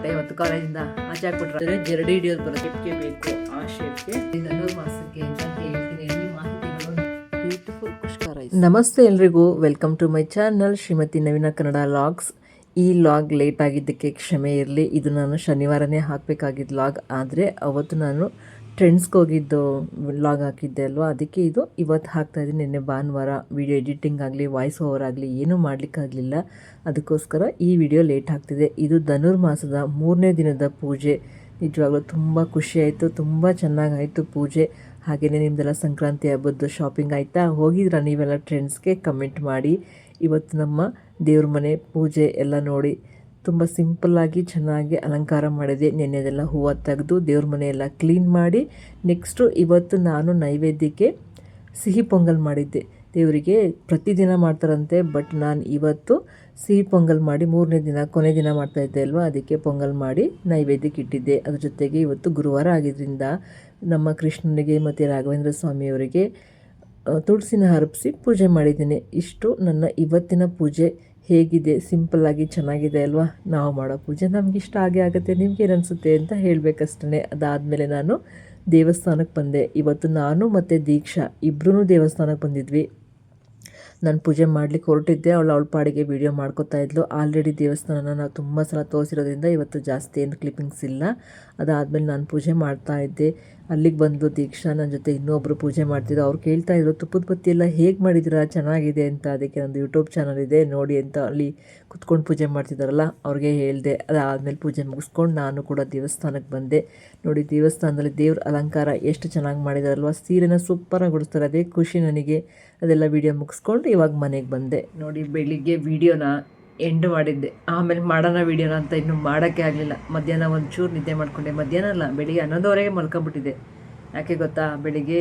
ಬಂದ್ಬಿಟ್ಟೆ ಇವತ್ತು ಕಾಲೇಜಿಂದ ಆಚೆ ಹಾಕ್ಬಿಟ್ರೆ ಜರಡಿ ಹಿಡಿಯೋದು ಬರೋ ಶೇಪ್ಗೆ ಬೇಕು. ಆ ಶೇಪ್ಗೆ ಮಾಸಕ್ಕೆ ಅಂತ ಹೇಳ್ತೀನಿ. ಎಲ್ಲಿ ಮಾಹಿತಿಗಳು ಬ್ಯೂಟಿಫುಲ್ ಪುಷ್ಕರ. ನಮಸ್ತೆ ಎಲ್ರಿಗೂ, welcome to my channel Shrimati Naveena Kannada vlogs. ಈ ಲಾಗ್ ಲೇಟ್ ಆಗಿದ್ದಕ್ಕೆ ಕ್ಷಮೆ ಇರಲಿ. ಇದು ನಾನು ಶನಿವಾರನೇ ಹಾಕಬೇಕಾಗಿದ್ದ ಲಾಗ್, ಆದರೆ ಅವತ್ತು ನಾನು ಟ್ರೆಂಡ್ಸ್ಗೆ ಹೋಗಿದ್ದು ವ್ಲಾಗ್ ಹಾಕಿದ್ದೆ ಅಲ್ವಾ, ಅದಕ್ಕೆ ಇದು ಇವತ್ತು ಹಾಕ್ತಾಯಿದ್ದೀನಿ. ನಿನ್ನೆ ಭಾನುವಾರ ವಿಡಿಯೋ ಎಡಿಟಿಂಗ್ ಆಗಲಿ ವಾಯ್ಸ್ ಓವರ್ ಆಗಲಿ ಏನೂ ಮಾಡಲಿಕ್ಕಾಗಲಿಲ್ಲ, ಅದಕ್ಕೋಸ್ಕರ ಈ ವಿಡಿಯೋ ಲೇಟ್ ಆಗ್ತಿದೆ. ಇದು ಧನುರ್ಮಾಸದ 3ನೇ ದಿನದ ಪೂಜೆ. ನಿಜವಾಗ್ಲೂ ತುಂಬ ಖುಷಿಯಾಯಿತು, ತುಂಬ ಚೆನ್ನಾಗಾಯಿತು ಪೂಜೆ. ಹಾಗೆಯೇ ನಿಮ್ಮದೆಲ್ಲ ಸಂಕ್ರಾಂತಿ ಹಬ್ಬದ್ದು ಶಾಪಿಂಗ್ ಆಯಿತಾ? ಹೋಗಿದ್ರಾ ನೀವೆಲ್ಲ ಟ್ರೆಂಡ್ಸ್ಗೆ? ಕಮೆಂಟ್ ಮಾಡಿ. ಇವತ್ತು ನಮ್ಮ ದೇವ್ರ ಮನೆ ಪೂಜೆ ಎಲ್ಲ ನೋಡಿ ತುಂಬ ಸಿಂಪಲ್ಲಾಗಿ ಚೆನ್ನಾಗಿ ಅಲಂಕಾರ ಮಾಡಿದೆ. ನೆನ್ನೆದೆಲ್ಲ ಹೂವು ತೆಗೆದು ದೇವ್ರ ಮನೆಯೆಲ್ಲ ಕ್ಲೀನ್ ಮಾಡಿ, ನೆಕ್ಸ್ಟು ಇವತ್ತು ನಾನು ನೈವೇದ್ಯಕ್ಕೆ ಸಿಹಿ ಪೊಂಗಲ್ ಮಾಡಿದ್ದೆ. ದೇವರಿಗೆ ಪ್ರತಿದಿನ ಮಾಡ್ತಾರಂತೆ, ಬಟ್ ನಾನು ಇವತ್ತು ಸಿಹಿ ಪೊಂಗಲ್ ಮಾಡಿ 3ನೇ ದಿನ ಕೊನೆ ದಿನ ಮಾಡ್ತಾಯಿದ್ದೆ ಅಲ್ವಾ, ಅದಕ್ಕೆ ಪೊಂಗಲ್ ಮಾಡಿ ನೈವೇದ್ಯಕ್ಕೆ ಇಟ್ಟಿದ್ದೆ. ಅದ್ರ ಜೊತೆಗೆ ಇವತ್ತು ಗುರುವಾರ ಆಗಿದ್ದರಿಂದ ನಮ್ಮ ಕೃಷ್ಣನಿಗೆ ಮತ್ತು ರಾಘವೇಂದ್ರ ಸ್ವಾಮಿಯವರಿಗೆ ತುಳಸಿನ ಹರಪಿಸಿ ಪೂಜೆ ಮಾಡಿದ್ದೀನಿ. ಇಷ್ಟು ನನ್ನ ಇವತ್ತಿನ ಪೂಜೆ. ಹೇಗಿದೆ? ಸಿಂಪಲ್ಲಾಗಿ ಚೆನ್ನಾಗಿದೆ ಅಲ್ವಾ? ನಾವು ಮಾಡೋ ಪೂಜೆ ನಮ್ಗೆ ಇಷ್ಟ ಆಗೇ ಆಗುತ್ತೆ. ನಿಮ್ಗೇನು ಅನಿಸುತ್ತೆ ಅಂತ ಹೇಳಬೇಕಷ್ಟೇ. ಅದಾದಮೇಲೆ ನಾನು ದೇವಸ್ಥಾನಕ್ಕೆ ಬಂದೆ. ಇವತ್ತು ನಾನು ಮತ್ತು ದೀಕ್ಷಾ ಇಬ್ಬರೂ ದೇವಸ್ಥಾನಕ್ಕೆ ಬಂದಿದ್ವಿ. ನಾನು ಪೂಜೆ ಮಾಡಲಿಕ್ಕೆ ಹೊರಟಿದ್ದೆ, ಅವಳ ಪಾಡಿಗೆ ವೀಡಿಯೋ ಮಾಡ್ಕೋತಾ ಇದ್ಲು. ಆಲ್ರೆಡಿ ದೇವಸ್ಥಾನನ ನಾವು ತುಂಬ ಸಲ ತೋರಿಸಿರೋದ್ರಿಂದ ಇವತ್ತು ಜಾಸ್ತಿ ಏನು ಕ್ಲಿಪ್ಪಿಂಗ್ಸ್ ಇಲ್ಲ. ಅದಾದಮೇಲೆ ನಾನು ಪೂಜೆ ಮಾಡ್ತಾ ಇದ್ದೆ. ಅಲ್ಲಿಗೆ ಬಂದು ದೀಕ್ಷಾ ನನ್ನ ಜೊತೆ ಇನ್ನೊಬ್ಬರು ಪೂಜೆ ಮಾಡ್ತಿದ್ರು. ಅವ್ರು ಕೇಳ್ತಾಯಿದ್ರು, ತುಪ್ಪದ ಬತ್ತಿ ಎಲ್ಲ ಹೇಗೆ ಮಾಡಿದ್ದೀರಾ, ಚೆನ್ನಾಗಿದೆ ಅಂತ. ಅದಕ್ಕೆ ನಂದು ಯೂಟ್ಯೂಬ್ ಚಾನಲ್ ಇದೆ ನೋಡಿ ಅಂತ, ಅಲ್ಲಿ ಕುತ್ಕೊಂಡು ಪೂಜೆ ಮಾಡ್ತಿದ್ದಾರಲ್ಲ ಅವ್ರಿಗೆ ಹೇಳಿದೆ. ಅದಾದಮೇಲೆ ಪೂಜೆ ಮುಗಿಸ್ಕೊಂಡು ನಾನು ಕೂಡ ದೇವಸ್ಥಾನಕ್ಕೆ ಬಂದೆ. ನೋಡಿ, ದೇವಸ್ಥಾನದಲ್ಲಿ ದೇವ್ರ ಅಲಂಕಾರ ಎಷ್ಟು ಚೆನ್ನಾಗಿ ಮಾಡಿದಾರಲ್ವ, ಸೀರೆನ ಸೂಪರಾಗಿ ಉಡಿಸ್ತಾರೆ. ಅದೇ ಖುಷಿ ನನಗೆ. ಅದೆಲ್ಲ ವೀಡಿಯೋ ಮುಗಿಸ್ಕೊಂಡು ಇವಾಗ ಮನೆಗೆ ಬಂದೆ. ನೋಡಿ, ಬೆಳಿಗ್ಗೆ ವೀಡಿಯೋನ ಎಂಡ್ ಮಾಡಿದ್ದೆ, ಆಮೇಲೆ ಮಾಡೋಣ ವೀಡಿಯೋನ ಅಂತ ಇನ್ನೂ ಮಾಡೋಕ್ಕೆ ಆಗಲಿಲ್ಲ. ಮಧ್ಯಾಹ್ನ ಒಂಚೂರು ನಿದ್ದೆ ಮಾಡಿಕೊಂಡೆ. ಮಧ್ಯಾಹ್ನ ಅಲ್ಲ, ಬೆಳಿಗ್ಗೆ 11:30ಗೆ ಮಲ್ಕೊಂಬಿಟ್ಟಿದ್ದೆ. ಯಾಕೆ ಗೊತ್ತಾ? ಬೆಳಿಗ್ಗೆ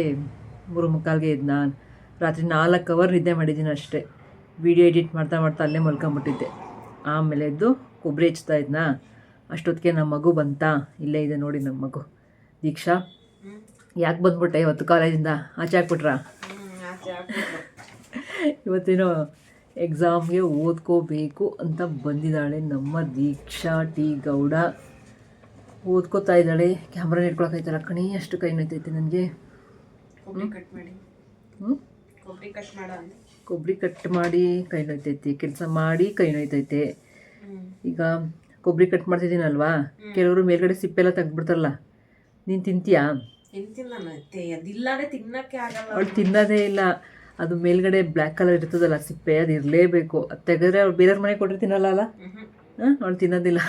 3:45ಗೆ ಎದ್ದು ನಾನು ರಾತ್ರಿ 4 ಅವರ್ ನಿದ್ದೆ ಮಾಡಿದ್ದೀನಿ ಅಷ್ಟೇ. ವೀಡಿಯೋ ಎಡಿಟ್ ಮಾಡ್ತಾ ಮಾಡ್ತಾ ಅಲ್ಲೇ ಮಲ್ಕೊಂಬಿಟ್ಟಿದ್ದೆ. ಆಮೇಲೆ ಎದ್ದು ಕೊಬ್ಬರಿ ಹೆಚ್ಚುತ್ತಾ ಇದ್ನಾ, ಅಷ್ಟೊತ್ತಿಗೆ ನಮ್ಮ ಮಗು ಬಂತಾ. ಇಲ್ಲೇ ಇದೆ ನೋಡಿ ನಮ್ಮ ಮಗು ದೀಕ್ಷಾ. ಯಾಕೆ ಬಂದ್ಬಿಟ್ಟೆ ಇವತ್ತು ಕಾಲೇಜಿಂದ? ಆಚೆ ಹಾಕ್ಬಿಟ್ರಾ? ಇವತ್ತೇನೋ ಎಕ್ಸಾಮ್ಗೆ ಓದ್ಕೋಬೇಕು ಅಂತ ಬಂದಿದ್ದಾಳೆ ನಮ್ಮ ದೀಕ್ಷಾ ಟಿ ಗೌಡ. ಓದ್ಕೋತಾ ಇದ್ದಾಳೆ. ಕ್ಯಾಮ್ರಾ ಇಟ್ಕೊಳಕೈತಲ್ಲ ಕಣಿ, ಅಷ್ಟು ಕೈ ನೋಯ್ತೈತೆ ನನಗೆ. ಕೊಬ್ಬರಿ ಕಟ್ ಮಾಡಿ ಕೈ ನೋಯ್ತೈತಿ, ಕೆಲಸ ಮಾಡಿ ಕೈ ನೋಯ್ತೈತೆ. ಈಗ ಕೊಬ್ಬರಿ ಕಟ್ ಮಾಡ್ತಿದ್ದೀನಲ್ವಾ, ಕೆಲವರು ಮೇಲ್ಗಡೆ ಸಿಪ್ಪೆಲ್ಲ ತೆಗ್ದುಬಿಡ್ತಾರಲ್ಲ, ನೀನು ತಿಂತೀಯಾ? ಅವಳು ತಿನ್ನೋದೇ ಇಲ್ಲ. ಅದು ಮೇಲ್ಗಡೆ ಬ್ಲ್ಯಾಕ್ ಕಲರ್ ಇರ್ತದಲ್ಲ ಸಿಪ್ಪೆ, ಅದು ಇರಲೇಬೇಕು. ಅದು ತೆಗೆದ್ರೆ ಅವ್ಳು ಬೇರೆಯವ್ರ ಮನೆಗೆ ಕೊಟ್ಟರೆ ತಿನ್ನಲ್ಲ ಅಲ್ಲ. ಅವಳು ತಿನ್ನೋದಿಲ್ಲ.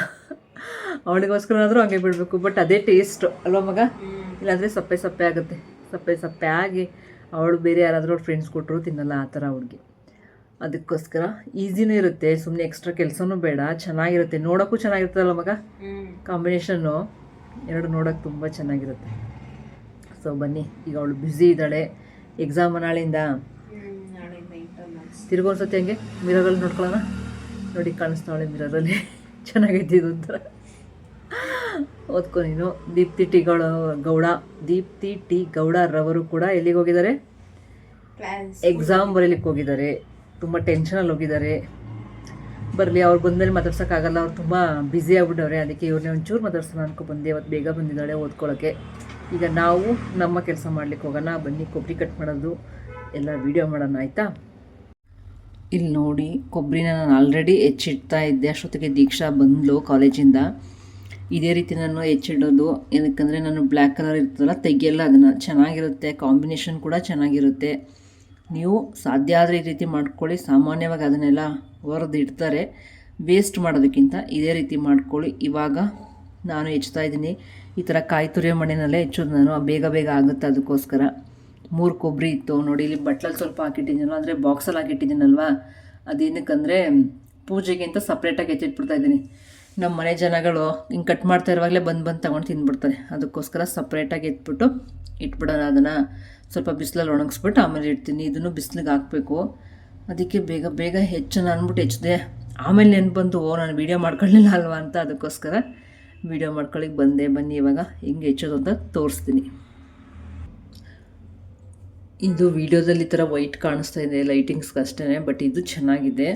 ಅವಳಿಗೋಸ್ಕರನಾದರೂ ಹಂಗೆ ಬಿಡಬೇಕು. ಬಟ್ ಅದೇ ಟೇಸ್ಟು ಅಲ್ವಾ ಮಗ? ಇಲ್ಲಾಂದರೆ ಸಪ್ಪೆ ಸಪ್ಪೆ ಆಗುತ್ತೆ. ಸಪ್ಪೆ ಸಪ್ಪೆ ಆಗಿ ಅವಳು ಬೇರೆ ಯಾರಾದರೂ ಅವ್ಳ ಫ್ರೆಂಡ್ಸ್ ಕೊಟ್ಟರು ತಿನ್ನಲ್ಲ, ಆ ಥರ ಅವ್ಳಿಗೆ. ಅದಕ್ಕೋಸ್ಕರ ಈಸಿನೂ ಇರುತ್ತೆ, ಸುಮ್ಮನೆ ಎಕ್ಸ್ಟ್ರಾ ಕೆಲಸನೂ ಬೇಡ, ಚೆನ್ನಾಗಿರುತ್ತೆ. ನೋಡೋಕ್ಕೂ ಚೆನ್ನಾಗಿರ್ತದಲ್ಲ ಮಗ? ಕಾಂಬಿನೇಷನ್ನು ಎರಡು ನೋಡೋಕ್ಕೆ ತುಂಬ ಚೆನ್ನಾಗಿರುತ್ತೆ. ಸೊ ಬನ್ನಿ, ಈಗ ಅವಳು ಬ್ಯುಸಿ ಇದ್ದಾಳೆ. ಎಕ್ಸಾಮ್ ನಾಳೆಯಿಂದ. ತಿರ್ಗೊಂದ್ಸತಿ ಹಂಗೆ ಮಿರರಲ್ಲಿ ನೋಡ್ಕೊಳ್ಳೋಣ. ನೋಡಿ, ಕಾಣಿಸ್ತಾವಳೆ ಮಿರರಲ್ಲಿ. ಚೆನ್ನಾಗೈತಿ ಇದು ಒಂಥರ. ಓದ್ಕೊ ನೀನು. ದೀಪ್ತಿ ಟಿ ಗೌಡರವರು ಕೂಡ ಎಲ್ಲಿಗೆ ಹೋಗಿದ್ದಾರೆ? ಎಕ್ಸಾಮ್ ಬರೀಲಿಕ್ಕೆ ಹೋಗಿದ್ದಾರೆ. ತುಂಬ ಟೆನ್ಷನಲ್ಲಿ ಹೋಗಿದ್ದಾರೆ. ಬರಲಿ, ಅವ್ರು ಬಂದಮೇಲೆ ಮಾತಾಡ್ಸೋಕ್ಕಾಗಲ್ಲ, ಅವ್ರು ತುಂಬ ಬ್ಯುಸಿ ಆಗ್ಬಿಟ್ಟವ್ರೆ. ಅದಕ್ಕೆ ಇವ್ರನ್ನೇ ಒಂಚೂರು ಮಾತಾಡ್ಸೋಣ ಅನ್ಕೊ ಬಂದೆ. ಅವತ್ತು ಬೇಗ ಬಂದಿದ್ದಾಳೆ ಓದ್ಕೊಳ್ಳೋಕ್ಕೆ. ಈಗ ನಾವು ನಮ್ಮ ಕೆಲಸ ಮಾಡ್ಲಿಕ್ಕೆ ಹೋಗೋಣ. ಬನ್ನಿ, ಕೊಬ್ಬರಿ ಕಟ್ ಮಾಡೋದು ಎಲ್ಲ ವೀಡಿಯೋ ಮಾಡೋಣ, ಆಯಿತಾ? ಇಲ್ಲಿ ನೋಡಿ, ಕೊಬ್ಬರಿನ ನಾನು ಆಲ್ರೆಡಿ ಹೆಚ್ಚಿಡ್ತಾ ಇದ್ದೆ. ಅಷ್ಟೊತ್ತಿಗೆ ದೀಕ್ಷಾ ಬಂದಳು ಕಾಲೇಜಿಂದ. ಇದೇ ರೀತಿ ನಾನು ಹೆಚ್ಚಿಡೋದು, ಏನಕ್ಕಂದರೆ ನಾನು ಬ್ಲ್ಯಾಕ್ ಕಲರ್ ಇರ್ತದಲ್ಲ ತೆಗಿಯಲ್ಲ ಅದನ್ನು. ಚೆನ್ನಾಗಿರುತ್ತೆ, ಕಾಂಬಿನೇಷನ್ ಕೂಡ ಚೆನ್ನಾಗಿರುತ್ತೆ. ನೀವು ಸಾಧ್ಯ ಆದರೆ ಈ ರೀತಿ ಮಾಡ್ಕೊಳ್ಳಿ. ಸಾಮಾನ್ಯವಾಗಿ ಅದನ್ನೆಲ್ಲ ಹೊರದು ಇಡ್ತಾರೆ, ವೇಸ್ಟ್ ಮಾಡೋದಕ್ಕಿಂತ ಇದೇ ರೀತಿ ಮಾಡ್ಕೊಳ್ಳಿ. ಇವಾಗ ನಾನು ಹೆಚ್ಚುತ್ತಾ ಇದ್ದೀನಿ. ಈ ಥರ ಕಾಯಿ ತುರಿಯೋ ಮಣ್ಣಿನಲ್ಲೇ ಹೆಚ್ಚೋದು ನಾನು, ಬೇಗ ಬೇಗ ಆಗುತ್ತೆ. ಅದಕ್ಕೋಸ್ಕರ 3 ಕೊಬ್ಬರಿ ಇತ್ತು ನೋಡಿ. ಇಲ್ಲಿ ಬಟ್ಲಲ್ಲಿ ಸ್ವಲ್ಪ ಹಾಕಿಟ್ಟಿದ್ದೀನಲ್ಲ, ಅಂದರೆ ಬಾಕ್ಸಲ್ಲಿ ಹಾಕಿಟ್ಟಿದ್ದೀನಲ್ವ, ಅದೇನಕ್ಕಂದರೆ ಪೂಜೆಗೆ ಅಂತ ಸಪ್ರೇಟಾಗಿ ಹೆಚ್ಚಿಟ್ಬಿಡ್ತಾ ಇದ್ದೀನಿ. ನಮ್ಮ ಮನೆ ಜನಗಳು ಹಿಂಗೆ ಕಟ್ ಮಾಡ್ತಾ ಇರುವಾಗಲೇ ಬಂದು ತೊಗೊಂಡು ತಿಂದ್ಬಿಡ್ತಾರೆ. ಅದಕ್ಕೋಸ್ಕರ ಸಪ್ರೇಟಾಗಿ ಎತ್ಬಿಟ್ಟು ಇಟ್ಬಿಡೋಣ. ಅದನ್ನು ಸ್ವಲ್ಪ ಬಿಸಿಲಲ್ಲಿ ಒಣಗಿಸ್ಬಿಟ್ಟು ಆಮೇಲೆ ಇಡ್ತೀನಿ. ಇದನ್ನು ಬಿಸಿಲಿಗೆ ಹಾಕಬೇಕು. ಅದಕ್ಕೆ ಬೇಗ ಬೇಗ ಹೆಚ್ಚೋಣ ಅಂದ್ಬಿಟ್ಟು ಹೆಚ್ಚಿದೆ. ಆಮೇಲೆ ನೆನ್ಪು ಬಂತು, ನಾನು ವೀಡಿಯೋ ಮಾಡ್ಕೊಳ್ಳಿಲ್ಲ ಅಲ್ವಾ ಅಂತ. ಅದಕ್ಕೋಸ್ಕರ ವೀಡಿಯೋ ಮಾಡ್ಕೊಳ್ಳಿಕ್ಕೆ ಬಂದೆ. ಬನ್ನಿ, ಇವಾಗ ಹೆಂಗೆ ಹೆಚ್ಚೋದು ಅಂತ ತೋರಿಸ್ತೀನಿ. ಇದು ವೀಡಿಯೋದಲ್ಲಿ ಈ ಥರ ವೈಟ್ ಕಾಣಿಸ್ತಾ ಇದೆ ಲೈಟಿಂಗ್ಸ್ಗೆ ಅಷ್ಟೇ, ಬಟ್ ಇದು ಚೆನ್ನಾಗಿದೆ.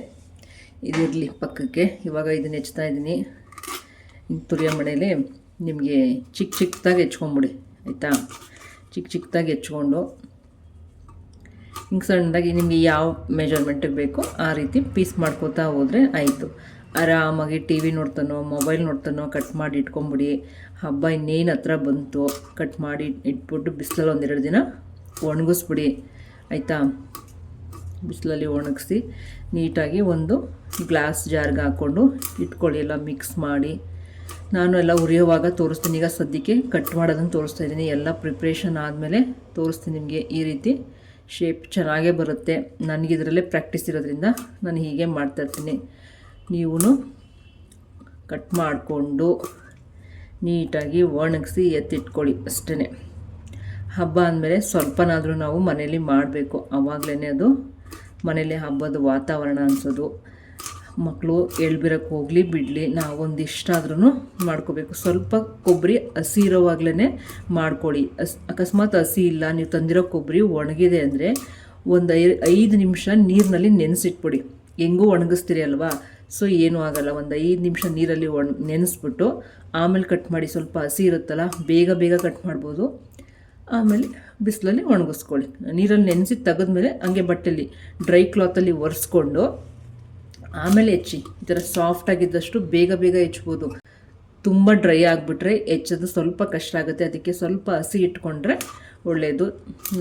ಇದಿರಲಿ ಪಕ್ಕಕ್ಕೆ. ಇವಾಗ ಇದನ್ನು ಹೆಚ್ಚ್ತಾ ಇದ್ದೀನಿ. ಹಿಂಗೆ ತುರಿಯೋ ಮಣೇಲಿ ನಿಮಗೆ ಚಿಕ್ಕದಾಗಿ ಹೆಚ್ಕೊಂಬಿಡಿ ಆಯಿತಾ. ಚಿಕ್ಕದಾಗಿ ಹೆಚ್ಕೊಂಡು ಹಿಂಗೆ ಸಣ್ಣದಾಗಿ ನಿಮಗೆ ಯಾವ ಮೆಜರ್ಮೆಂಟಿಗೆ ಬೇಕೋ ಆ ರೀತಿ ಪೀಸ್ ಮಾಡ್ಕೋತಾ ಹೋದರೆ ಆಯಿತು. ಆರಾಮಾಗಿ ಟಿ ವಿ ನೋಡ್ತಾನೋ ಮೊಬೈಲ್ ನೋಡ್ತಾನೋ ಕಟ್ ಮಾಡಿ ಇಟ್ಕೊಂಬಿಡಿ. ಹಬ್ಬ ಇನ್ನೇನು ಹತ್ರ ಬಂತು, ಕಟ್ ಮಾಡಿ ಇಟ್ಬಿಟ್ಟು ಬಿಸಿಲಲ್ಲಿ ಒಂದೆರಡು ದಿನ ಒಣಗಿಸ್ಬಿಡಿ ಆಯಿತಾ. ಬಿಸಿಲಲ್ಲಿ ಒಣಗಿಸಿ ನೀಟಾಗಿ ಒಂದು ಗ್ಲಾಸ್ ಜಾರ್ಗೆ ಹಾಕ್ಕೊಂಡು ಇಟ್ಕೊಳ್ಳಿ. ಎಲ್ಲ ಮಿಕ್ಸ್ ಮಾಡಿ ನಾನು ಎಲ್ಲ ಉರಿಯೋವಾಗ ತೋರಿಸ್ತೀನಿ. ಈಗ ಸದ್ಯಕ್ಕೆ ಕಟ್ ಮಾಡೋದನ್ನು ತೋರಿಸ್ತಾ ಇದ್ದೀನಿ. ಎಲ್ಲ ಪ್ರಿಪ್ರೇಷನ್ ಆದಮೇಲೆ ತೋರಿಸ್ತೀನಿ ನಿಮಗೆ. ಈ ರೀತಿ ಶೇಪ್ ಚೆನ್ನಾಗೇ ಬರುತ್ತೆ. ನನಗಿದರಲ್ಲೇ ಪ್ರಾಕ್ಟೀಸ್ ಇರೋದ್ರಿಂದ ನಾನು ಹೀಗೆ ಮಾಡ್ತಾಯಿರ್ತೀನಿ. ನೀವು ಕಟ್ ಮಾಡಿಕೊಂಡು ನೀಟಾಗಿ ಒಣಗಿಸಿ ಎತ್ತಿಟ್ಕೊಳ್ಳಿ ಅಷ್ಟೇ. ಹಬ್ಬ ಅಂದಮೇಲೆ ಸ್ವಲ್ಪನಾದರೂ ನಾವು ಮನೇಲಿ ಮಾಡಬೇಕು. ಆವಾಗಲೇ ಅದು ಮನೇಲಿ ಹಬ್ಬದ ವಾತಾವರಣ ಅನಿಸೋದು. ಮಕ್ಕಳು ಎಳ್ಬಿರಕ್ಕೆ ಹೋಗಲಿ ಬಿಡಲಿ, ನಾವೊಂದಿಷ್ಟಾದ್ರೂ ಮಾಡ್ಕೋಬೇಕು. ಸ್ವಲ್ಪ ಕೊಬ್ಬರಿ ಹಸಿ ಇರೋವಾಗಲೇ ಮಾಡ್ಕೊಳ್ಳಿ. ಅಕಸ್ಮಾತ್ ಹಸಿ ಇಲ್ಲ, ನೀವು ತಂದಿರೋ ಕೊಬ್ಬರಿ ಒಣಗಿದೆ ಅಂದರೆ ಒಂದು 5 ನಿಮಿಷ ನೀರಿನಲ್ಲಿ ನೆನೆಸಿಟ್ಬಿಡಿ. ಹೆಂಗೂ ಒಣಗಿಸ್ತೀರಿ ಅಲ್ವಾ, ಸೊ ಏನೂ ಆಗೋಲ್ಲ. ಒಂದು 5 ನಿಮಿಷ ನೀರಲ್ಲಿ ನೆನೆಸ್ಬಿಟ್ಟು ಆಮೇಲೆ ಕಟ್ ಮಾಡಿ. ಸ್ವಲ್ಪ ಹಸಿ ಇರುತ್ತಲ್ಲ, ಬೇಗ ಕಟ್ ಮಾಡ್ಬೋದು. ಆಮೇಲೆ ಬಿಸಿಲಲ್ಲಿ ಒಣಗಿಸ್ಕೊಳ್ಳಿ. ನೀರಲ್ಲಿ ನೆನೆಸಿ ತೆಗೆದ್ಮೇಲೆ ಹಂಗೆ ಬಟ್ಟೆಯಲ್ಲಿ ಡ್ರೈ ಕ್ಲಾತಲ್ಲಿ ಒರೆಸ್ಕೊಂಡು ಆಮೇಲೆ ಹೆಚ್ಚಿ. ಈ ಥರ ಸಾಫ್ಟಾಗಿದ್ದಷ್ಟು ಬೇಗ ಹೆಚ್ಚಬೋದು. ತುಂಬ ಡ್ರೈ ಆಗಿಬಿಟ್ರೆ ಹೆಚ್ಚೋದು ಸ್ವಲ್ಪ ಕಷ್ಟ ಆಗುತ್ತೆ. ಅದಕ್ಕೆ ಸ್ವಲ್ಪ ಹಸಿ ಇಟ್ಕೊಂಡ್ರೆ ಒಳ್ಳೆಯದು.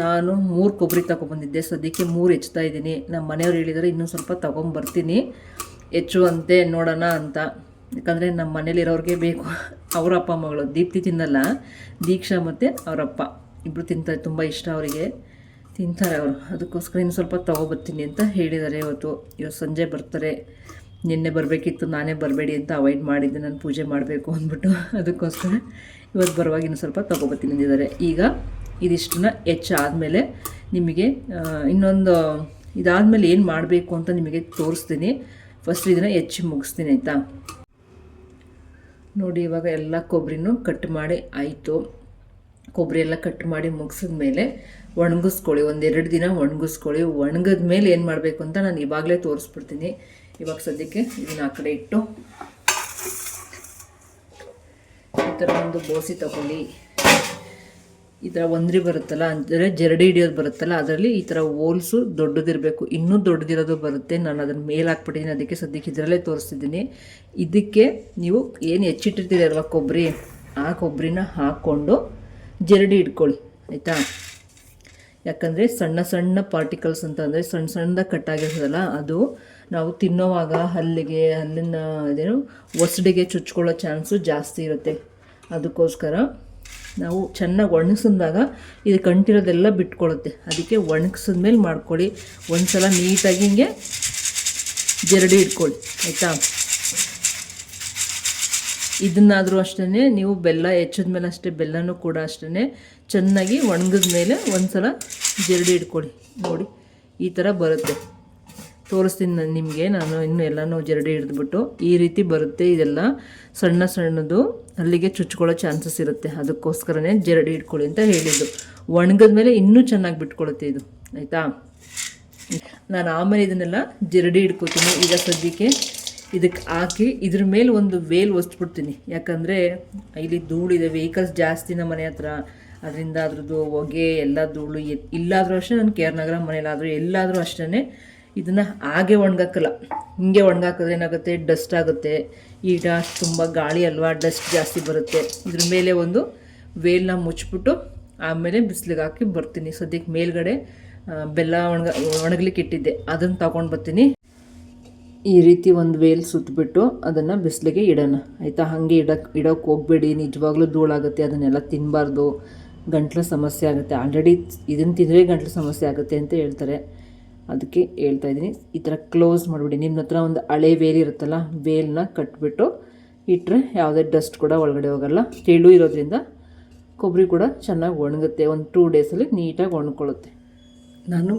ನಾನು 3 ಕೊಬ್ಬರಿ ತೊಗೊಬಂದಿದ್ದೆ, ಸದ್ಯಕ್ಕೆ 3 ಹೆಚ್ಚುತ್ತಾ ಇದ್ದೀನಿ. ನಮ್ಮ ಮನೆಯವ್ರು ಹೇಳಿದರೆ ಇನ್ನೂ ಸ್ವಲ್ಪ ತೊಗೊಂಬರ್ತೀನಿ ಹೆಚ್ಚುವಂತೆ ನೋಡೋಣ ಅಂತ. ಯಾಕಂದರೆ ನಮ್ಮ ಮನೇಲಿರೋರಿಗೆ ಬೇಕು. ಅವರ ಅಪ್ಪ ಮಗಳು ದೀಪ್ತಿ ತಿನ್ನಲ್ಲ, ದೀಕ್ಷಾ ಮತ್ತು ಅವರಪ್ಪ ಇಬ್ಬರು ತಿಂತಾರೆ. ತುಂಬ ಇಷ್ಟ ಅವರಿಗೆ, ತಿಂತಾರೆ ಅವರು. ಅದಕ್ಕೋಸ್ಕರ ಇನ್ನು ಸ್ವಲ್ಪ ತೊಗೊಬರ್ತೀನಿ ಅಂತ ಹೇಳಿದ್ದಾರೆ. ಇವತ್ತು ಸಂಜೆ ಬರ್ತಾರೆ. ನಿನ್ನೆ ಬರಬೇಕಿತ್ತು, ನಾನೇ ಬರಬೇಡಿ ಅಂತ ಅವಾಯ್ಡ್ ಮಾಡಿದ್ದೆ, ನಾನು ಪೂಜೆ ಮಾಡಬೇಕು ಅಂದ್ಬಿಟ್ಟು. ಅದಕ್ಕೋಸ್ಕರ ಇವತ್ತು ಬರುವಾಗ ಇನ್ನು ಸ್ವಲ್ಪ ತೊಗೊಬರ್ತೀನಿ ಅಂದಿದ್ದಾರೆ. ಈಗ ಇದಿಷ್ಟನ್ನ ಹೆಚ್ಚಾದಮೇಲೆ ನಿಮಗೆ ಇನ್ನೊಂದು ಇದಾದಮೇಲೆ ಏನು ಮಾಡಬೇಕು ಅಂತ ನಿಮಗೆ ತೋರಿಸ್ತೀನಿ. ಫಸ್ಟ್ ಇದನ್ನು ಹೆಚ್ಚಿ ಮುಗಿಸ್ತೀನಿ ಆಯಿತಾ. ನೋಡಿ, ಇವಾಗ ಎಲ್ಲ ಕೊಬ್ಬರಿನೂ ಕಟ್ ಮಾಡಿ ಆಯಿತು. ಕೊಬ್ಬರಿ ಎಲ್ಲ ಕಟ್ ಮಾಡಿ ಮುಗಿಸಿದ ಮೇಲೆ ಒಣಗಿಸ್ಕೊಳ್ಳಿ. 1-2 ದಿನ ಒಣಗಿಸ್ಕೊಳ್ಳಿ. ಒಣಗಿದ ಮೇಲೆ ಏನು ಮಾಡಬೇಕು ಅಂತ ನಾನು ಇವಾಗಲೇ ತೋರಿಸ್ಬಿಡ್ತೀನಿ. ಇವಾಗ ಸದ್ಯಕ್ಕೆ ಇದನ್ನು ಆ ಕಡೆ ಇಟ್ಟು ಈ ಥರ ಒಂದು ಬೋಸಿ ತಗೊಳ್ಳಿ. ಈ ಥರ ಒಂದ್ರಿ ಬರುತ್ತಲ್ಲ, ಅಂದರೆ ಜರಡಿ ಹಿಡಿಯೋದು ಬರುತ್ತಲ್ಲ, ಅದರಲ್ಲಿ ಈ ಥರ ಹೋಲ್ಸು ದೊಡ್ಡದಿರಬೇಕು. ಇನ್ನೂ ದೊಡ್ಡದಿರೋದು ಬರುತ್ತೆ. ನಾನು ಅದನ್ನು ಮೇಲೆ ಹಾಕ್ಬಿಟ್ಟಿದ್ದೀನಿ, ಅದಕ್ಕೆ ಸದ್ಯಕ್ಕೆ ಇದರಲ್ಲೇ ತೋರಿಸ್ತಿದ್ದೀನಿ. ಇದಕ್ಕೆ ನೀವು ಏನು ಹೆಚ್ಚಿಟ್ಟಿರ್ತೀರಿ ಅಲ್ವಾ ಕೊಬ್ಬರಿ, ಆ ಕೊಬ್ಬರಿನ ಹಾಕ್ಕೊಂಡು ಜರಡಿ ಇಟ್ಕೊಳ್ಳಿ ಆಯಿತಾ. ಯಾಕಂದರೆ ಸಣ್ಣ ಪಾರ್ಟಿಕಲ್ಸ್ ಅಂತ ಅಂದರೆ ಸಣ್ಣದಾಗಿ ಕಟ್ಟಾಗಿರ್ತದಲ್ಲ, ಅದು ನಾವು ತಿನ್ನೋವಾಗ ಹಲ್ಲಿನ ಇದೇನು ಒಸಡಿಗೆ ಚುಚ್ಕೊಳ್ಳೋ ಚಾನ್ಸು ಜಾಸ್ತಿ ಇರುತ್ತೆ. ಅದಕ್ಕೋಸ್ಕರ ನಾವು ಚೆನ್ನಾಗಿ ಒಣಗಿಸಿದಾಗ ಇದು ಕಂಟಿರೋದೆಲ್ಲ ಬಿಟ್ಕೊಳ್ಳುತ್ತೆ. ಅದಕ್ಕೆ ಒಣಗಿಸಿದ್ಮೇಲೆ ಮಾಡ್ಕೊಳ್ಳಿ. ಒಂದು ಸಲ ನೀಟಾಗಿ ಹಿಂಗೆ ಜರಡಿ ಇಟ್ಕೊಳ್ಳಿ ಆಯಿತಾ. ಇದನ್ನಾದರೂ ಅಷ್ಟೇ ನೀವು ಬೆಲ್ಲ ಹೆಚ್ಚಿದ್ಮೇಲೆ ಅಷ್ಟೇ, ಬೆಲ್ಲನೂ ಕೂಡ ಅಷ್ಟೇ ಚೆನ್ನಾಗಿ ಒಣಗಿದ ಮೇಲೆ ಒಂದು ಸಲ ಜರಡಿ ಇಟ್ಕೊಳ್ಳಿ. ನೋಡಿ ಈ ಥರ ಬರುತ್ತೆ. ತೋರಿಸ್ತೀನಿ ನಾನು ನಿಮಗೆ. ನಾನು ಇನ್ನೂ ಎಲ್ಲನೂ ಜರಡಿ ಹಿಡಿದ್ಬಿಟ್ಟು ಈ ರೀತಿ ಬರುತ್ತೆ. ಇದೆಲ್ಲ ಸಣ್ಣದು ಅಲ್ಲಿಗೆ ಚುಚ್ಕೊಳ್ಳೋ ಚಾನ್ಸಸ್ ಇರುತ್ತೆ. ಅದಕ್ಕೋಸ್ಕರನೇ ಜರಡಿ ಇಟ್ಕೊಳ್ಳಿ ಅಂತ ಹೇಳಿದ್ದು. ಒಣಗಿದ ಮೇಲೆ ಇನ್ನೂ ಚೆನ್ನಾಗಿ ಬಿಟ್ಕೊಳ್ಳುತ್ತೆ ಇದು ಆಯಿತಾ. ನಾನು ಆಮೇಲೆ ಇದನ್ನೆಲ್ಲ ಜರಡಿ ಇಟ್ಕೋತೀನಿ. ಈಗ ಸದ್ಯಕ್ಕೆ ಇದಕ್ಕೆ ಹಾಕಿ ಇದ್ರ ಮೇಲೆ ಒಂದು ವೇಲ್ ಒಸ್ಬಿಡ್ತೀನಿ. ಯಾಕಂದರೆ ಇಲ್ಲಿ ಧೂಳಿದೆ, ವೆಹಿಕಲ್ಸ್ ಜಾಸ್ತಿ ನಮ್ಮ ಮನೆ ಹತ್ರ, ಅದರಿಂದ ಅದ್ರದ್ದು ಹೊಗೆ ಎಲ್ಲ ಧೂಳು ಇಲ್ಲಾದರೂ ಅಷ್ಟೇ. ನಾನು ಕೇರ್ನಗರ ಮನೇಲಾದರೂ ಎಲ್ಲಾದರೂ ಅಷ್ಟೇ ಇದನ್ನು ಹಾಗೆ ಒಣಗಾಕಲ್ಲ. ಹಿಂಗೆ ಒಣಗಾಕಿದ್ರೆ ಏನಾಗುತ್ತೆ, ಡಸ್ಟ್ ಆಗುತ್ತೆ. ಈಗ ತುಂಬ ಗಾಳಿ ಅಲ್ವಾ, ಡಸ್ಟ್ ಜಾಸ್ತಿ ಬರುತ್ತೆ. ಇದ್ರ ಮೇಲೆ ಒಂದು ವೇಲ್ನ ಮುಚ್ಚಿಬಿಟ್ಟು ಆಮೇಲೆ ಬಿಸಿಲಿಗೆ ಹಾಕಿ ಬರ್ತೀನಿ. ಸದ್ಯಕ್ಕೆ ಮೇಲ್ಗಡೆ ಬೆಲ್ಲ ಒಣಗಲಿಕ್ಕೆ ಇಟ್ಟಿದ್ದೆ, ಅದನ್ನು ತಗೊಂಡು ಬರ್ತೀನಿ. ಈ ರೀತಿ ಒಂದು ವೇಲ್ ಸುತ್ತಬಿಟ್ಟು ಅದನ್ನು ಬಿಸಿಲಿಗೆ ಇಡೋಣ ಆಯಿತಾ. ಹಾಗೆ ಇಡೋಕ್ಕೆ ಹೋಗಬೇಡಿ, ನಿಜವಾಗ್ಲೂ ಧೂಳಾಗುತ್ತೆ. ಅದನ್ನೆಲ್ಲ ತಿನ್ನಬಾರ್ದು, ಗಂಟ್ಲು ಸಮಸ್ಯೆ ಆಗುತ್ತೆ. ಆಲ್ರೆಡಿ ಇದನ್ನು ತಿಂದರೆ ಗಂಟ್ಲು ಸಮಸ್ಯೆ ಆಗುತ್ತೆ ಅಂತ ಹೇಳ್ತಾರೆ. ಅದಕ್ಕೆ ಹೇಳ್ತಾ ಇದ್ದೀನಿ. ಈ ಥರ ಕ್ಲೋಸ್ ಮಾಡಿಬಿಡಿ. ನಿಮ್ಮ ಹತ್ರ ಒಂದು ಹಳೆ ವೇಲ್ ಇರುತ್ತಲ್ಲ, ವೇಲ್ನ ಕಟ್ಬಿಟ್ಟು ಇಟ್ಟರೆ ಯಾವುದೇ ಡಸ್ಟ್ ಕೂಡ ಒಳಗಡೆ ಹೋಗೋಲ್ಲ. ತೆಳು ಇರೋದ್ರಿಂದ ಕೊಬ್ಬರಿ ಕೂಡ ಚೆನ್ನಾಗಿ ಒಣಗುತ್ತೆ. ಒಂದು 2 ಡೇಸಲ್ಲಿ ನೀಟಾಗಿ ಒಣಕೊಳ್ಳುತ್ತೆ. ನಾನು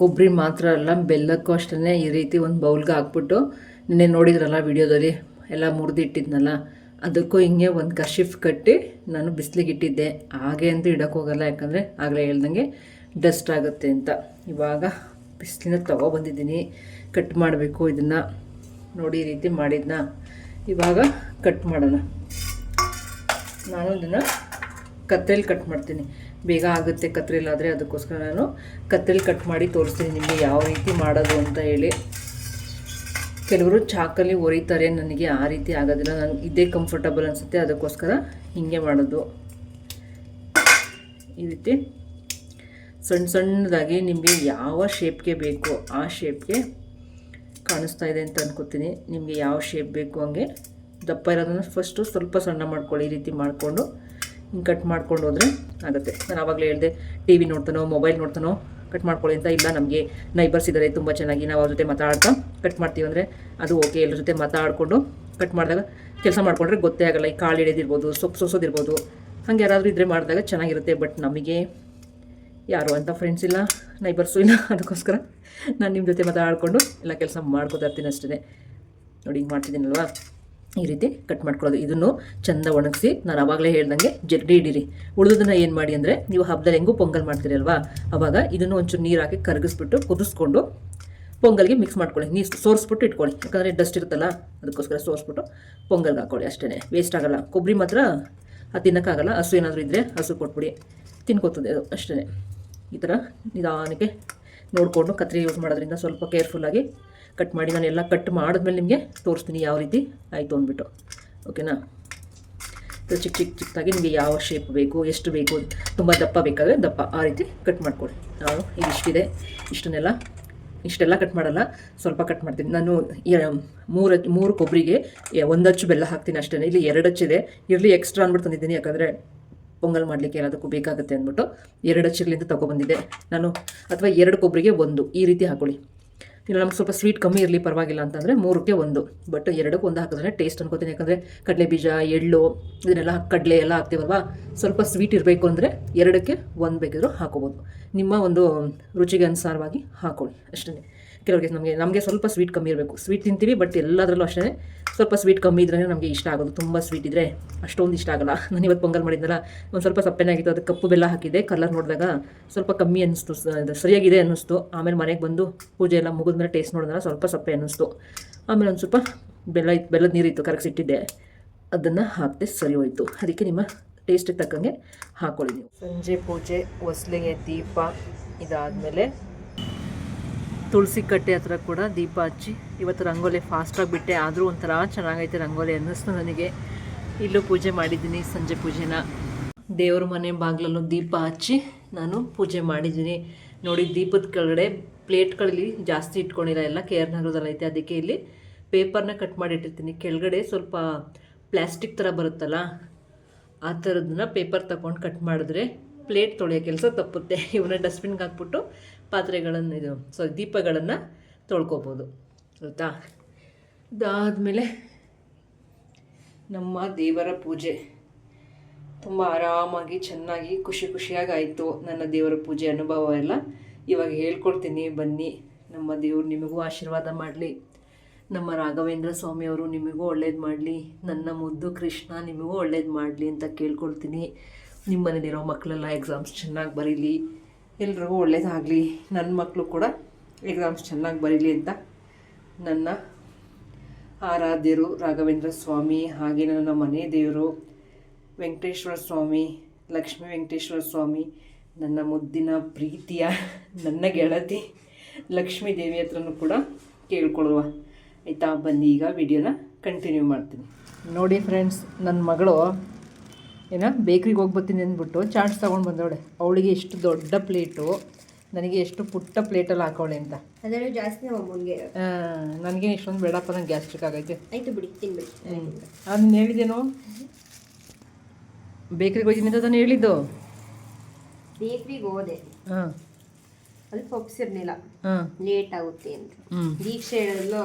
ಕೊಬ್ಬರಿ ಮಾತ್ರ ಅಲ್ಲ, ಬೆಲ್ಲಕ್ಕೂ ಅಷ್ಟೇ ಈ ರೀತಿ ಒಂದು ಬೌಲ್ಗೆ ಹಾಕ್ಬಿಟ್ಟು, ನಿನ್ನೆ ನೋಡಿದ್ರಲ್ಲ ವಿಡಿಯೋದಲ್ಲಿ ಎಲ್ಲ ಮುರಿದಿಟ್ಟಿದ್ನಲ್ಲ, ಅದಕ್ಕೂ ಹಿಂಗೆ ಒಂದು ಕರ್ಶಿಫ್ ಕಟ್ಟಿ ನಾನು ಬಿಸಿಲಿಗೆ ಇಟ್ಟಿದ್ದೆ. ಹಾಗೆ ಅಂತೂ ಇಡೋಕ್ಕೆ ಹೋಗಲ್ಲ, ಯಾಕಂದರೆ ಆಗಲೇ ಹೇಳ್ದಂಗೆ ಡಸ್ಟ್ ಆಗುತ್ತೆ ಅಂತ. ಇವಾಗ ಬಿಸಿಲಿನ ತೊಗೊಬಂದಿದ್ದೀನಿ, ಕಟ್ ಮಾಡಬೇಕು ಇದನ್ನು. ನೋಡಿ ಈ ರೀತಿ ಮಾಡಿದ್ನ. ಇವಾಗ ಕಟ್ ಮಾಡೋಣ. ನಾನು ಇದನ್ನು ಕತ್ತರಿಲಿ ಕಟ್ ಮಾಡ್ತೀನಿ, ಬೇಗ ಆಗುತ್ತೆ ಕತ್ತರಿಲಾದರೆ. ಅದಕ್ಕೋಸ್ಕರ ನಾನು ಕತ್ತರಿಲಿ ಕಟ್ ಮಾಡಿ ತೋರಿಸ್ತೀನಿ ನಿಮಗೆ ಯಾವ ರೀತಿ ಮಾಡೋದು ಅಂತ ಹೇಳಿ. ಕೆಲವರು ಚಾಕಲ್ಲಿ ಒರಿತಾರೆ, ನನಗೆ ಆ ರೀತಿ ಆಗೋದಿಲ್ಲ, ನನಗೆ ಇದೇ ಕಂಫರ್ಟಬಲ್ ಅನಿಸುತ್ತೆ, ಅದಕ್ಕೋಸ್ಕರ ಹೀಗೆ ಮಾಡೋದು. ಈ ರೀತಿ ಸಣ್ಣ ಸಣ್ಣದಾಗಿ ನಿಮಗೆ ಯಾವ ಶೇಪ್ಗೆ ಬೇಕು ಆ ಶೇಪ್ಗೆ ಕಾಣಿಸ್ತಾ ಇದೆ ಅಂತ ಅನ್ಕೋತೀನಿ. ನಿಮಗೆ ಯಾವ ಶೇಪ್ ಬೇಕು ಹಂಗೆ ದಪ್ಪ ಇರೋದನ್ನು ಫಸ್ಟು ಸ್ವಲ್ಪ ಸಣ್ಣ ಮಾಡ್ಕೊಳ್ಳಿ. ಈ ರೀತಿ ಮಾಡಿಕೊಂಡು ಹಿಂಗೆ ಕಟ್ ಮಾಡ್ಕೊಂಡು ಹೋದರೆ ಆಗುತ್ತೆ. ನಾನು ಆವಾಗಲೇ ಹೇಳಿದೆ, ಟಿ ವಿ ನೋಡ್ತಾನೋ ಮೊಬೈಲ್ ನೋಡ್ತಾನೋ ಕಟ್ ಮಾಡ್ಕೊಳ್ಳಿ ಅಂತ. ಇಲ್ಲ, ನಮಗೆ ನೈಬರ್ಸ್ ಇದ್ದಾರೆ ತುಂಬ ಚೆನ್ನಾಗಿ, ನಾವು ಅವ್ರ ಜೊತೆ ಮಾತಾಡ್ತಾ ಕಟ್ ಮಾಡ್ತೀವಿ ಅಂದರೆ ಅದು ಓಕೆ. ಎಲ್ಲರ ಜೊತೆ ಮಾತಾಡಿಕೊಂಡು ಕಟ್ ಮಾಡಿದಾಗ ಕೆಲಸ ಮಾಡಿಕೊಂಡ್ರೆ ಗೊತ್ತೇ ಆಗೋಲ್ಲ. ಈ ಕಾಳು ಹಿಡಿಯೋದಿರ್ಬೋದು, ಸೊಪ್ಪು ಸೋಸೋದಿರ್ಬೋದು, ಹಾಗೆ ಯಾರಾದರೂ ಇದ್ದರೆ ಮಾಡಿದಾಗ ಚೆನ್ನಾಗಿರುತ್ತೆ. ಬಟ್ ನಮಗೆ ಯಾರು ಅಂತ ಫ್ರೆಂಡ್ಸ್ ಇಲ್ಲ, ನೈಬರ್ಸು ಇಲ್ಲ, ಅದಕ್ಕೋಸ್ಕರ ನಾನು ನಿಮ್ಮ ಜೊತೆ ಮಾತಾಡಿಕೊಂಡು ಎಲ್ಲ ಕೆಲಸ ಮಾಡ್ಕೋತಾ ಇರ್ತೀನಿ ಅಷ್ಟೇ. ನೋಡಿ ಹಿಂಗೆ ಮಾಡ್ತಿದ್ದೀನಲ್ವಾ, ಈ ರೀತಿ ಕಟ್ ಮಾಡ್ಕೊಳ್ಳೋದು. ಇದನ್ನು ಚೆಂದ ಒಣಗಿಸಿ ನಾನು ಆವಾಗಲೇ ಹೇಳ್ದಂಗೆ ಜರಡಿ ಹಿಡೀರಿ. ಉಳಿದೋದನ್ನು ಏನು ಮಾಡಿ ಅಂದರೆ, ನೀವು ಹಬ್ಬದಲ್ಲಿ ಹೆಂಗೂ ಪೊಂಗಲ್ ಮಾಡ್ತೀರಿ ಅಲ್ವಾ, ಆವಾಗ ಇದನ್ನು ಒಂಚೂರು ನೀರು ಹಾಕಿ ಕರಗಿಸ್ಬಿಟ್ಟು ಕುದಿಸ್ಕೊಂಡು ಪೊಂಗಲ್ಗೆ ಮಿಕ್ಸ್ ಮಾಡ್ಕೊಳ್ಳಿ. ನೀರು ಸೋರಿಸ್ಬಿಟ್ಟು ಇಟ್ಕೊಳ್ಳಿ, ಯಾಕಂದರೆ ಡಸ್ಟ್ ಇರುತ್ತಲ್ಲ, ಅದಕ್ಕೋಸ್ಕರ ಸೋರಿಸ್ಬಿಟ್ಟು ಪೊಂಗಲ್ಗೆ ಹಾಕ್ಕೊಳ್ಳಿ ಅಷ್ಟೇ. ವೇಸ್ಟ್ ಆಗೋಲ್ಲ. ಕೊಬ್ಬರಿ ಮಾತ್ರ ಅದು ತಿನ್ನೋಕ್ಕಾಗಲ್ಲ, ಹಸು ಏನಾದರೂ ಇದ್ದರೆ ಹಸು ಕೊಟ್ಬಿಡಿ, ತಿನ್ಕೋತದೆ ಅದು ಅಷ್ಟೇ. ಈ ಥರ ನಿಧಾನಕ್ಕೆ ನೋಡಿಕೊಂಡು ಕತ್ರಿ ಯೂಸ್ ಮಾಡೋದ್ರಿಂದ ಸ್ವಲ್ಪ ಕೇರ್ಫುಲ್ಲಾಗಿ ಕಟ್ ಮಾಡಿ. ನಾನು ಎಲ್ಲ ಕಟ್ ಮಾಡಿದ್ಮೇಲೆ ನಿಮಗೆ ತೋರಿಸ್ತೀನಿ ಯಾವ ರೀತಿ ಆಯಿತು ಅಂದ್ಬಿಟ್ಟು, ಓಕೆನಾ. ಚಿಕ್ಕ ಚಿಕ್ಕದಾಗಿ ನಿಮಗೆ ಯಾವ ಶೇಪ್ ಬೇಕು, ಎಷ್ಟು ಬೇಕು, ತುಂಬ ದಪ್ಪ ಬೇಕಾದರೆ ದಪ್ಪ, ಆ ರೀತಿ ಕಟ್ ಮಾಡ್ಕೊಳ್ಳಿ. ನಾನು ಇದಿಷ್ಟಿದೆ, ಇಷ್ಟೆಲ್ಲ ಕಟ್ ಮಾಡಲ್ಲ, ಸ್ವಲ್ಪ ಕಟ್ ಮಾಡ್ತೀನಿ. ನಾನು ಮೂರು ಕೊಬ್ಬರಿಗೆ 1 ಅಚ್ಚು ಬೆಲ್ಲ ಹಾಕ್ತೀನಿ ಅಷ್ಟೇ. ಇಲ್ಲಿ 2 ಅಚ್ಚಿದೆ, ಇರಲಿ ಎಕ್ಸ್ಟ್ರಾ ಅಂದ್ಬಿಟ್ಟು ತಂದಿದ್ದೀನಿ, ಯಾಕಂದರೆ ಪೊಂಗಲ್ ಮಾಡಲಿಕ್ಕೆ ಎಲ್ಲದಕ್ಕೂ ಬೇಕಾಗುತ್ತೆ ಅಂದ್ಬಿಟ್ಟು 2 ಅಚ್ಚಿರ್ಲಿಂದ ತೊಗೊಬಂದಿದ್ದೆ ನಾನು. ಅಥವಾ 2 ಕೊಬ್ಬರಿಗೆ 1 ಈ ರೀತಿ ಹಾಕೊಳ್ಳಿ. ಇಲ್ಲ ನಮ್ಗೆ ಸ್ವಲ್ಪ ಸ್ವೀಟ್ ಕಮ್ಮಿ ಇರಲಿ ಪರವಾಗಿಲ್ಲ ಅಂತಂದರೆ 3ಕ್ಕೆ 1, ಬಟ್ 2ಕ್ಕೆ 1 ಹಾಕಿದ್ರೆ ಟೇಸ್ಟ್ ಅನ್ಕೋತೀನಿ. ಯಾಕಂದರೆ ಕಡಲೆ ಬೀಜ, ಎಳ್ಳು ಇದನ್ನೆಲ್ಲ ಕಡಲೆ ಎಲ್ಲ ಹಾಕ್ತೀವಲ್ವ, ಸ್ವಲ್ಪ ಸ್ವೀಟ್ ಇರಬೇಕು ಅಂದರೆ 2ಕ್ಕೆ 1 ಬೇಕಿದ್ರು ಹಾಕೋಬೋದು. ನಿಮ್ಮ ಒಂದು ರುಚಿಗೆ ಅನುಸಾರವಾಗಿ ಹಾಕೊಳ್ಳಿ ಅಷ್ಟೇ. ಕೆಲವರಿಗೆ ನಮಗೆ ಸ್ವಲ್ಪ ಸ್ವೀಟ್ ಕಮ್ಮಿ ಇರಬೇಕು. ಸ್ವೀಟ್ ತಿಂತೀವಿ, ಬಟ್ ಎಲ್ಲದರಲ್ಲೂ ಅಷ್ಟೇ ಸ್ವಲ್ಪ ಸ್ವೀಟ್ ಕಮ್ಮಿ ಇದ್ರೇ ನಮಗೆ ಇಷ್ಟ ಆಗೋದು. ತುಂಬ ಸ್ವೀಟ್ ಇದ್ದರೆ ಅಷ್ಟೊಂದು ಇಷ್ಟ ಆಗಲ್ಲ. ನಾನು ಇವತ್ತು ಪೊಂಗಲ್ ಮಾಡಿದ್ನಲ್ಲ, ಒಂದು ಸ್ವಲ್ಪ ಸಪ್ಪೆನಾಗಿತ್ತು, ಅದಕ್ಕೆ ಕಪ್ಪು ಬೆಲ್ಲ ಹಾಕಿದ್ದೆ. ಕಲರ್ ನೋಡಿದಾಗ ಸ್ವಲ್ಪ ಕಮ್ಮಿ ಅನ್ನಿಸ್ತು, ಸರಿಯಾಗಿದೆ ಅನ್ನಿಸ್ತು. ಆಮೇಲೆ ಮನೆಗೆ ಬಂದು ಪೂಜೆ ಎಲ್ಲ ಮುಗಿದ್ಮೇಲೆ ಟೇಸ್ಟ್ ನೋಡಿದ್ರೆ ಸ್ವಲ್ಪ ಸಪ್ಪೆ ಅನ್ನಿಸ್ತು. ಆಮೇಲೆ ಒಂದು ಸ್ವಲ್ಪ ಬೆಲ್ಲದ ನೀರಿತ್ತು ಕರಗಿಸಿಟ್ಟಿದ್ದೆ, ಅದನ್ನು ಹಾಕಿದೆ, ಸರಿ ಹೋಯಿತು. ಅದಕ್ಕೆ ನಿಮ್ಮ ಟೇಸ್ಟಿಗೆ ತಕ್ಕಂಗೆ ಹಾಕ್ಕೊಳ್ಳಿ ನೀವು. ಸಂಜೆ ಪೂಜೆ, ಹೊಸ್ಲಿಗೆ ದೀಪ, ಇದಾದಮೇಲೆ ತುಳಸಿ ಕಟ್ಟೆ ಹತ್ರ ಕೂಡ ದೀಪ ಹಚ್ಚಿ. ಇವತ್ತು ರಂಗೋಲಿ ಫಾಸ್ಟಾಗಿ ಬಿಟ್ಟೆ, ಆದರೂ ಒಂಥರ ಚೆನ್ನಾಗೈತೆ ರಂಗೋಲಿ ಅನ್ನಿಸ್ತು ನನಗೆ. ಇಲ್ಲೂ ಪೂಜೆ ಮಾಡಿದ್ದೀನಿ, ಸಂಜೆ ಪೂಜೆನ. ದೇವ್ರ ಮನೆ ಬಾಗಿಲಲ್ಲೂ ದೀಪ ಹಚ್ಚಿ ನಾನು ಪೂಜೆ ಮಾಡಿದ್ದೀನಿ. ನೋಡಿ, ದೀಪದ ಕೆಳಗಡೆ ಪ್ಲೇಟ್ಗಳಲ್ಲಿ ಜಾಸ್ತಿ ಇಟ್ಕೊಂಡಿಲ್ಲ, ಎಲ್ಲ ಕೇರ್ ನಗರದಲ್ಲಿ ಐತೆ. ಅದಕ್ಕೆ ಇಲ್ಲಿ ಪೇಪರ್ನ ಕಟ್ ಮಾಡಿಟ್ಟಿರ್ತೀನಿ. ಕೆಳಗಡೆ ಸ್ವಲ್ಪ ಪ್ಲ್ಯಾಸ್ಟಿಕ್ ಥರ ಬರುತ್ತಲ್ಲ, ಆ ಥರದನ್ನ ಪೇಪರ್ ತಗೊಂಡು ಕಟ್ ಮಾಡಿದ್ರೆ ಪ್ಲೇಟ್ ತೊಳೆಯೋ ಕೆಲಸ ತಪ್ಪುತ್ತೆ. ಇವನ್ನ ಡಸ್ಟ್ಬಿನ್ಗೆ ಹಾಕ್ಬಿಟ್ಟು ಪಾತ್ರೆಗಳನ್ನು ದೀಪಗಳನ್ನು ತೊಳ್ಕೊಬೋದು, ಗೊತ್ತಾ. ಇದಾದಮೇಲೆ ನಮ್ಮ ದೇವರ ಪೂಜೆ ತುಂಬ ಆರಾಮಾಗಿ ಚೆನ್ನಾಗಿ ಖುಷಿಯಾಗಿ ಆಯಿತು. ನನ್ನ ದೇವರ ಪೂಜೆ ಅನುಭವ ಎಲ್ಲ ಇವಾಗ ಹೇಳ್ಕೊಡ್ತೀನಿ, ಬನ್ನಿ. ನಮ್ಮ ದೇವರು ನಿಮಗೂ ಆಶೀರ್ವಾದ ಮಾಡಲಿ, ನಮ್ಮ ರಾಘವೇಂದ್ರ ಸ್ವಾಮಿಯವರು ನಿಮಗೂ ಒಳ್ಳೇದು ಮಾಡಲಿ, ನನ್ನ ಮುದ್ದು ಕೃಷ್ಣ ನಿಮಗೂ ಒಳ್ಳೇದು ಮಾಡಲಿ ಅಂತ ಕೇಳ್ಕೊಳ್ತೀನಿ. ನಿಮ್ಮ ಮನೇಲಿರೋ ಮಕ್ಕಳೆಲ್ಲ ಎಕ್ಸಾಮ್ಸ್ ಚೆನ್ನಾಗಿ ಬರೀಲಿ, ಎಲ್ರಿಗೂ ಒಳ್ಳೇದಾಗಲಿ. ನನ್ನ ಮಕ್ಕಳು ಕೂಡ ಎಕ್ಸಾಮ್ಸ್ ಚೆನ್ನಾಗಿ ಬರೀಲಿ ಅಂತ ನನ್ನ ಆರಾಧ್ಯರು ರಾಘವೇಂದ್ರ ಸ್ವಾಮಿ, ಹಾಗೆ ನನ್ನ ಮನೆ ದೇವರು ವೆಂಕಟೇಶ್ವರ ಸ್ವಾಮಿ, ಲಕ್ಷ್ಮೀ ವೆಂಕಟೇಶ್ವರ ಸ್ವಾಮಿ, ನನ್ನ ಮುದ್ದಿನ ಪ್ರೀತಿಯ ನನ್ನ ಗೆಳತಿ ಲಕ್ಷ್ಮೀ ದೇವಿ ಹತ್ರನೂ ಕೂಡ ಕೇಳ್ಕೊಳ್ಳುವ, ಆಯಿತಾ. ಬನ್ನಿ ಈಗ ವಿಡಿಯೋನ ಕಂಟಿನ್ಯೂ ಮಾಡ್ತೀನಿ. ನೋಡಿ ಫ್ರೆಂಡ್ಸ್, ನನ್ನ ಮಗಳು ಬೇಕ್ರಿಗೆ ಹೋಗಿ ಬರ್ತೀನಿ ಅಂದ್ಬಿಟ್ಟು ಚಾಟ್ಸ್ ತೊಗೊಂಡು ಬಂದವಳೆ. ಅವಳಿಗೆ ಎಷ್ಟು ದೊಡ್ಡ ಪ್ಲೇಟು, ನನಗೆ ಎಷ್ಟು ಪುಟ್ಟ ಪ್ಲೇಟಲ್ಲಿ ಹಾಕೋಳೆ ಅಂತ. ಅದರಲ್ಲಿ ಜಾಸ್ತಿ ನನಗೆ ಇಷ್ಟೊಂದು ಬೇಡಪ್ಪ, ನಂಗೆ ಗ್ಯಾಸ್ಟ್ರಿಕ್ ಆಗೈತೆ. ಆಯಿತು ಬಿಡಿ, ತಿನ್ಬಿಡಿ. ಅದನ್ನ ಹೇಳಿದ್ದೇನೋ, ಬೇಕ್ರಿಗೆ ಹೋಗ್ತೀನಿ ಅಂತ ನಾನು ಹೇಳಿದ್ದು. ಬೇಕ್ರಿಗೆ ಹೋದೆ, ಹಾಂ, ಅಲ್ಲಿ ಒಪ್ಸಿರ್ಲಿಲ್ಲ, ಲೇಟ್ ಆಗುತ್ತೆ ಅಂತ. ದೀಕ್ಷೆ ಹೇಳಲು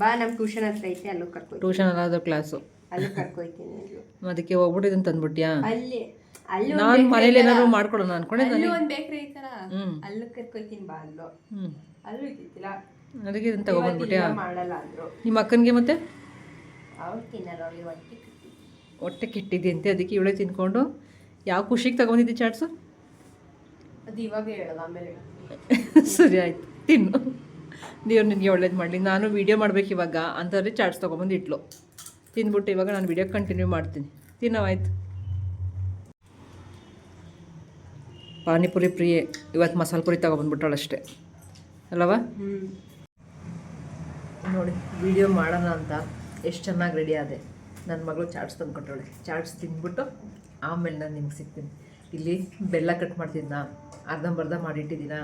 ಬಾ, ನಮ್ಮ ಟ್ಯೂಷನ್ ಹತ್ರ ಐತೆ, ಅಲ್ಲೂ ಕರ್ಕೊ. ಟ್ಯೂಷನ್ ಅಲ್ಲ, ಕ್ಲಾಸು, ಅಲ್ಲೂ ಕರ್ಕೊಯ್ತೀನಿ. ಅದಕ್ಕೆ ಹೋಗ್ಬಿಟ್ಟು ಇದನ್ನು ತಂದ್ಬಿಟ್ಯಾ? ಅಲ್ಲಿ ನಾನು ಮನೇಲಿ ಏನಾದ್ರು ಮಾಡ್ಕೊಡೋಣ ಅನ್ಕೊಂಡೆ. ಒಂದು ಬೇಕ್ರಿ ಐತಲ್ಲ, ಅಲ್ಲೂ ಕರ್ಕೊಯ್ತೀನಿ ಬಾ. ಅಲ್ಲೂ ಇದ್ದಿಲ್ಲ, ಅದಕ್ಕೆ ಇದನ್ನು ತಗೊಬಂದ್ಬಿಟ್ಯಾ? ಮಾಡಲ್ಲ ಅಂದ್ರು. ನಿಮ್ಮ ಅಕ್ಕನಿಗೆ ಮತ್ತೆ ಅವ್ರು ತಿನ್ನಲ್ಲ, ಅವ್ರಿಗೆ ಹೊಟ್ಟೆ ಕೆಟ್ಟಿದೆ ಅಂತೆ. ಅದಕ್ಕೆ ಇವಳೇ ತಿನ್ಕೊಂಡು ಯಾವ ಖುಷಿಗೆ ತಗೊಂಡಿದ್ದೆ ಚಾಟ್ಸು? ಅದು ಇವಾಗ ಹೇಳೋದು, ಆಮೇಲೆ ಸರಿ ಆಯ್ತು, ತಿನ್ನು. ದೇವ್ರು ನಿನಗೆ ಒಳ್ಳೇದು ಮಾಡಲಿ. ನಾನು ವೀಡಿಯೋ ಮಾಡ್ಬೇಕು ಇವಾಗ ಅಂತಂದರೆ ಚಾಟ್ಸ್ ತೊಗೊಬಂದು ಇಟ್ಲು. ತಿಂದ್ಬಿಟ್ಟು ಇವಾಗ ನಾನು ವಿಡಿಯೋ ಕಂಟಿನ್ಯೂ ಮಾಡ್ತೀನಿ. ತಿನ್ನವಾಯ್ತು. ಪಾನಿಪುರಿ ಪ್ರಿಯೆ ಇವತ್ತು ಮಸಾಲೆ ಪುರಿ ತಗೊಬಂದ್ಬಿಟ್ಟಾಳಷ್ಟೇ ಅಲ್ಲವಾ? ನೋಡಿ ವಿಡಿಯೋ ಮಾಡೋಣ ಅಂತ ಎಷ್ಟು ಚೆನ್ನಾಗಿ ರೆಡಿ ಆದೆ. ನನ್ನ ಮಗಳು ಚಾಟ್ಸ್ ತಂದು ಕೊಟ್ಟವಳೆ. ಚಾಟ್ಸ್ ತಿಂದ್ಬಿಟ್ಟು ಆಮೇಲೆ ನಾನು ನಿಮ್ಗೆ ಸಿಗ್ತೀನಿ. ಇಲ್ಲಿ ಬೆಲ್ಲ ಕಟ್ ಮಾಡ್ತಿದ್ದ, ಅರ್ಧಂಬರ್ಧ ಮಾಡಿಟ್ಟಿದ್ದೀನ,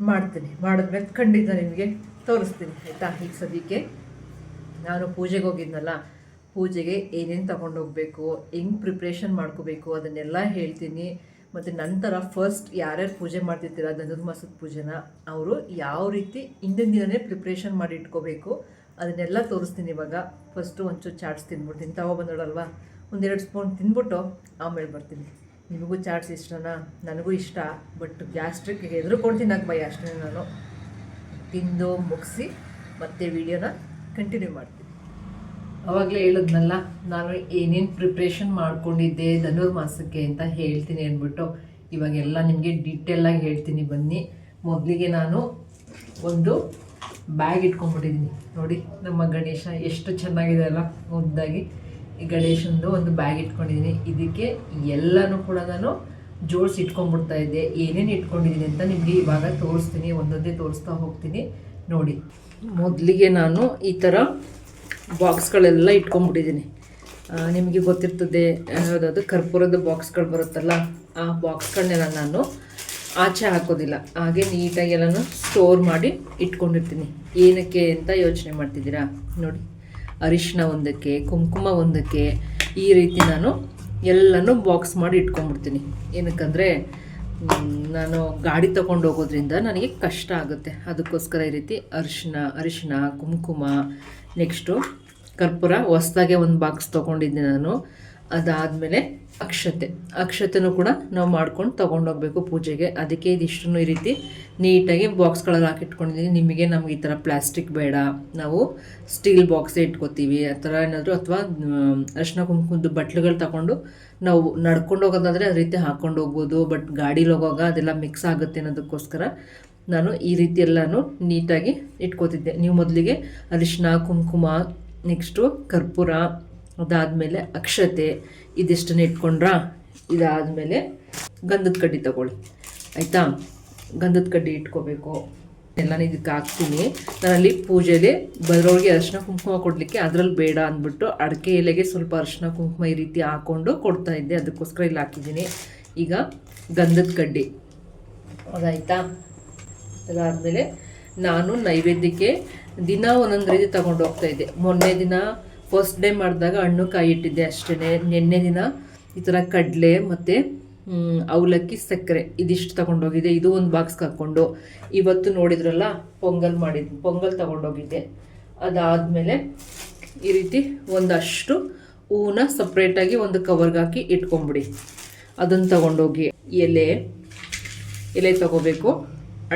ಮಾಡ್ತೀನಿ. ಮಾಡಿದ್ಮೇಲೆ ಖಂಡಿತ ನಿಮಗೆ ತೋರಿಸ್ತೀನಿ ಆಯಿತಾ. ಈಗ ಸದ್ಯಕ್ಕೆ ನಾನು ಪೂಜೆಗೆ ಹೋಗಿದ್ನಲ್ಲ, ಪೂಜೆಗೆ ಏನೇನು ತೊಗೊಂಡೋಗ್ಬೇಕು, ಹೆಂಗೆ ಪ್ರಿಪ್ರೇಷನ್ ಮಾಡ್ಕೋಬೇಕು ಅದನ್ನೆಲ್ಲ ಹೇಳ್ತೀನಿ. ಮತ್ತು ನಂತರ ಫಸ್ಟ್ ಯಾರ್ಯಾರು ಪೂಜೆ ಮಾಡ್ತಿರ್ತೀರ ಧನುರ್ಮಾಸದ ಪೂಜೆನ, ಅವರು ಯಾವ ರೀತಿ ಹಿಂದಿನ ದಿನವೇ ಪ್ರಿಪ್ರೇಷನ್ ಮಾಡಿ ಇಟ್ಕೋಬೇಕು ಅದನ್ನೆಲ್ಲ ತೋರಿಸ್ತೀನಿ. ಇವಾಗ ಫಸ್ಟು ಒಂಚೂರು ಚಾಟ್ಸ್ ತಿಂದ್ಬಿಡ್ತೀನಿ. ಬಂದೋಳಲ್ವ, ಒಂದೆರಡು ಸ್ಪೂನ್ ತಿಂದ್ಬಿಟ್ಟು ಆಮೇಲೆ ಬರ್ತೀನಿ. ನಿಮಗೂ ಚಾಟ್ಸ್ ಇಷ್ಟನಾ? ನನಗೂ ಇಷ್ಟ, ಬಟ್ ಗ್ಯಾಸ್ಟ್ರಿಕ್ ಎದುರುಕೊಂಡು ತಿನ್ನೋಕೆ ಭಯ ಅಷ್ಟೇ. ನಾನು ತಿಂದು ಮುಗಿಸಿ ಮತ್ತೆ ವಿಡಿಯೋನ ಕಂಟಿನ್ಯೂ ಮಾಡ್ತೀನಿ. ಅವಾಗಲೇ ಹೇಳಿದ್ನಲ್ಲ ನಾನು ಏನೇನು ಪ್ರಿಪ್ರೇಷನ್ ಮಾಡ್ಕೊಂಡಿದ್ದೆ ಧನುರ್ಮಾಸಕ್ಕೆ ಅಂತ ಹೇಳ್ತೀನಿ ಅಂದ್ಬಿಟ್ಟು ಇವಾಗೆಲ್ಲ ನಿಮಗೆ ಡೀಟೇಲಾಗಿ ಹೇಳ್ತೀನಿ ಬನ್ನಿ. ಮೊದಲಿಗೆ ನಾನು ಒಂದು ಬ್ಯಾಗ್ ಇಟ್ಕೊಂಡ್ಬಿಟ್ಟಿದ್ದೀನಿ. ನೋಡಿ ನಮ್ಮ ಗಣೇಶ ಎಷ್ಟು ಚೆನ್ನಾಗಿದೆ ಅಲ್ಲ, ಮುದ್ದಾಗಿ. ಈ ಗಣೇಶಂದು ಒಂದು ಬ್ಯಾಗ್ ಇಟ್ಕೊಂಡಿದ್ದೀನಿ. ಇದಕ್ಕೆ ಎಲ್ಲನೂ ಕೂಡ ನಾನು ಜೋಡಿಸಿ ಇಟ್ಕೊಂಡ್ಬಿಡ್ತಾ ಇದ್ದೆ. ಏನೇನು ಇಟ್ಕೊಂಡಿದ್ದೀನಿ ಅಂತ ನಿಮಗೆ ಇವಾಗ ತೋರಿಸ್ತೀನಿ, ಒಂದೊಂದೇ ತೋರಿಸ್ತಾ ಹೋಗ್ತೀನಿ ನೋಡಿ. ಮೊದಲಿಗೆ ನಾನು ಈ ಥರ ಬಾಕ್ಸ್ಗಳೆಲ್ಲ ಇಟ್ಕೊಂಡ್ಬಿಟ್ಟಿದ್ದೀನಿ. ನಿಮಗೆ ಗೊತ್ತಿರ್ತದೆ ಯಾವುದಾದ್ರು ಕರ್ಪೂರದ ಬಾಕ್ಸ್ಗಳು ಬರುತ್ತಲ್ಲ, ಆ ಬಾಕ್ಸ್ಗಳನ್ನೆಲ್ಲ ನಾನು ಆಚೆ ಹಾಕೋದಿಲ್ಲ, ಹಾಗೆ ನೀಟಾಗಿ ಎಲ್ಲನೂ ಸ್ಟೋರ್ ಮಾಡಿ ಇಟ್ಕೊಂಡಿರ್ತೀನಿ. ಏನಕ್ಕೆ ಅಂತ ಯೋಚನೆ ಮಾಡ್ತಿದ್ದೀರಾ? ನೋಡಿ, ಅರಿಶಿನ ಒಂದಕ್ಕೆ, ಕುಂಕುಮ ಒಂದಕ್ಕೆ, ಈ ರೀತಿ ನಾನು ಎಲ್ಲನೂ ಬಾಕ್ಸ್ ಮಾಡಿ ಇಟ್ಕೊಂಡ್ಬಿಡ್ತೀನಿ. ಏನಕ್ಕಂದರೆ ನಾನು ಗಾಡಿ ತೊಗೊಂಡು ಹೋಗೋದ್ರಿಂದ ನನಗೆ ಕಷ್ಟ ಆಗುತ್ತೆ. ಅದಕ್ಕೋಸ್ಕರ ಈ ರೀತಿ ಅರಿಶಿನ, ಕುಂಕುಮ, ನೆಕ್ಸ್ಟು ಕರ್ಪೂರ ಹೊಸ್ದಾಗೆ ಒಂದು ಬಾಕ್ಸ್ ತೊಗೊಂಡಿದ್ದೆ ನಾನು. ಅದಾದಮೇಲೆ ಅಕ್ಷತೆನೂ ಕೂಡ ನಾವು ಮಾಡ್ಕೊಂಡು ತೊಗೊಂಡೋಗ್ಬೇಕು ಪೂಜೆಗೆ. ಅದಕ್ಕೆ ಇದಿಷ್ಟು ಈ ರೀತಿ ನೀಟಾಗಿ ಬಾಕ್ಸ್ಗಳಲ್ಲಿ ಹಾಕಿಟ್ಕೊಂಡಿದ್ದೀನಿ. ನಮಗೆ ಈ ಥರ ಪ್ಲಾಸ್ಟಿಕ್ ಬೇಡ, ನಾವು ಸ್ಟೀಲ್ ಬಾಕ್ಸೇ ಇಟ್ಕೋತೀವಿ ಆ ಥರ ಏನಾದರೂ, ಅಥವಾ ಅರಿಶಿನ ಕುಂಕುಮದ ಬಟ್ಲುಗಳು ತಗೊಂಡು ನಾವು ನಡ್ಕೊಂಡು ಹೋಗೋದಾದರೆ ಅದೇ ರೀತಿ ಹಾಕ್ಕೊಂಡು ಹೋಗ್ಬೋದು. ಬಟ್ ಗಾಡೀಲಿ ಹೋಗುವಾಗ ಅದೆಲ್ಲ ಮಿಕ್ಸ್ ಆಗುತ್ತೆ ಅನ್ನೋದಕ್ಕೋಸ್ಕರ ನಾನು ಈ ರೀತಿ ಎಲ್ಲನೂ ನೀಟಾಗಿ ಇಟ್ಕೋತಿದ್ದೆ. ನೀವು ಮೊದಲಿಗೆ ಅರಿಶಿನ, ಕುಂಕುಮ, ನೆಕ್ಸ್ಟು ಕರ್ಪೂರ, ಅದಾದಮೇಲೆ ಅಕ್ಷತೆ, ಇದಿಷ್ಟನ್ನು ಇಟ್ಕೊಂಡ್ರಾ. ಇದಾದಮೇಲೆ ಗಂಧದ ಕಡ್ಡಿ ತಗೊಳ್ಳಿ ಆಯಿತಾ. ಗಂಧದ ಕಡ್ಡಿ ಇಟ್ಕೋಬೇಕು. ಎಲ್ಲನೂ ಇದಕ್ಕೆ ಹಾಕ್ತೀನಿ. ನಾನಲ್ಲಿ ಪೂಜೆಗೆ ಬರೋರಿಗೆ ಅರಿಶಿನ ಕುಂಕುಮ ಕೊಡಲಿಕ್ಕೆ ಅದರಲ್ಲಿ ಬೇಡ ಅಂದ್ಬಿಟ್ಟು ಅಡಿಕೆ ಎಲೆಗೆ ಸ್ವಲ್ಪ ಅರಿಶಿನ ಕುಂಕುಮ ಈ ರೀತಿ ಹಾಕ್ಕೊಂಡು ಕೊಡ್ತಾ ಇದ್ದೆ. ಅದಕ್ಕೋಸ್ಕರ ಇಲ್ಲಿ ಹಾಕಿದ್ದೀನಿ. ಈಗ ಗಂಧದ ಕಡ್ಡಿ ಅದಾಯಿತಾ. ಅದಾದಮೇಲೆ ನಾನು ನೈವೇದ್ಯಕ್ಕೆ ದಿನ ಒಂದೊಂದು ರೀತಿ ತಗೊಂಡು ಹೋಗ್ತಾಯಿದ್ದೆ. ಮೊನ್ನೆ ದಿನ ಫಸ್ಟ್ ಡೇ ಮಾಡಿದಾಗ ಹಣ್ಣು ಕಾಯಿ ಇಟ್ಟಿದ್ದೆ ಅಷ್ಟೇ. ನಿನ್ನೆ ದಿನ ಈ ಥರ ಕಡಲೆ ಮತ್ತು ಅವಲಕ್ಕಿ, ಸಕ್ಕರೆ ಇದಿಷ್ಟು ತಗೊಂಡೋಗಿದ್ದೆ. ಇದು ಒಂದು ಬಾಕ್ಸ್ಗೆ ಹಾಕ್ಕೊಂಡು. ಇವತ್ತು ನೋಡಿದ್ರಲ್ಲ ಪೊಂಗಲ್ ತಗೊಂಡೋಗಿದ್ದೆ. ಅದಾದಮೇಲೆ ಈ ರೀತಿ ಒಂದಷ್ಟು ಹೂವನ್ನ ಸಪ್ರೇಟಾಗಿ ಒಂದು ಕವರ್ಗೆ ಹಾಕಿ ಇಟ್ಕೊಂಬಿಡಿ. ಅದನ್ನು ತಗೊಂಡೋಗಿ ಎಲೆ ತಗೋಬೇಕು,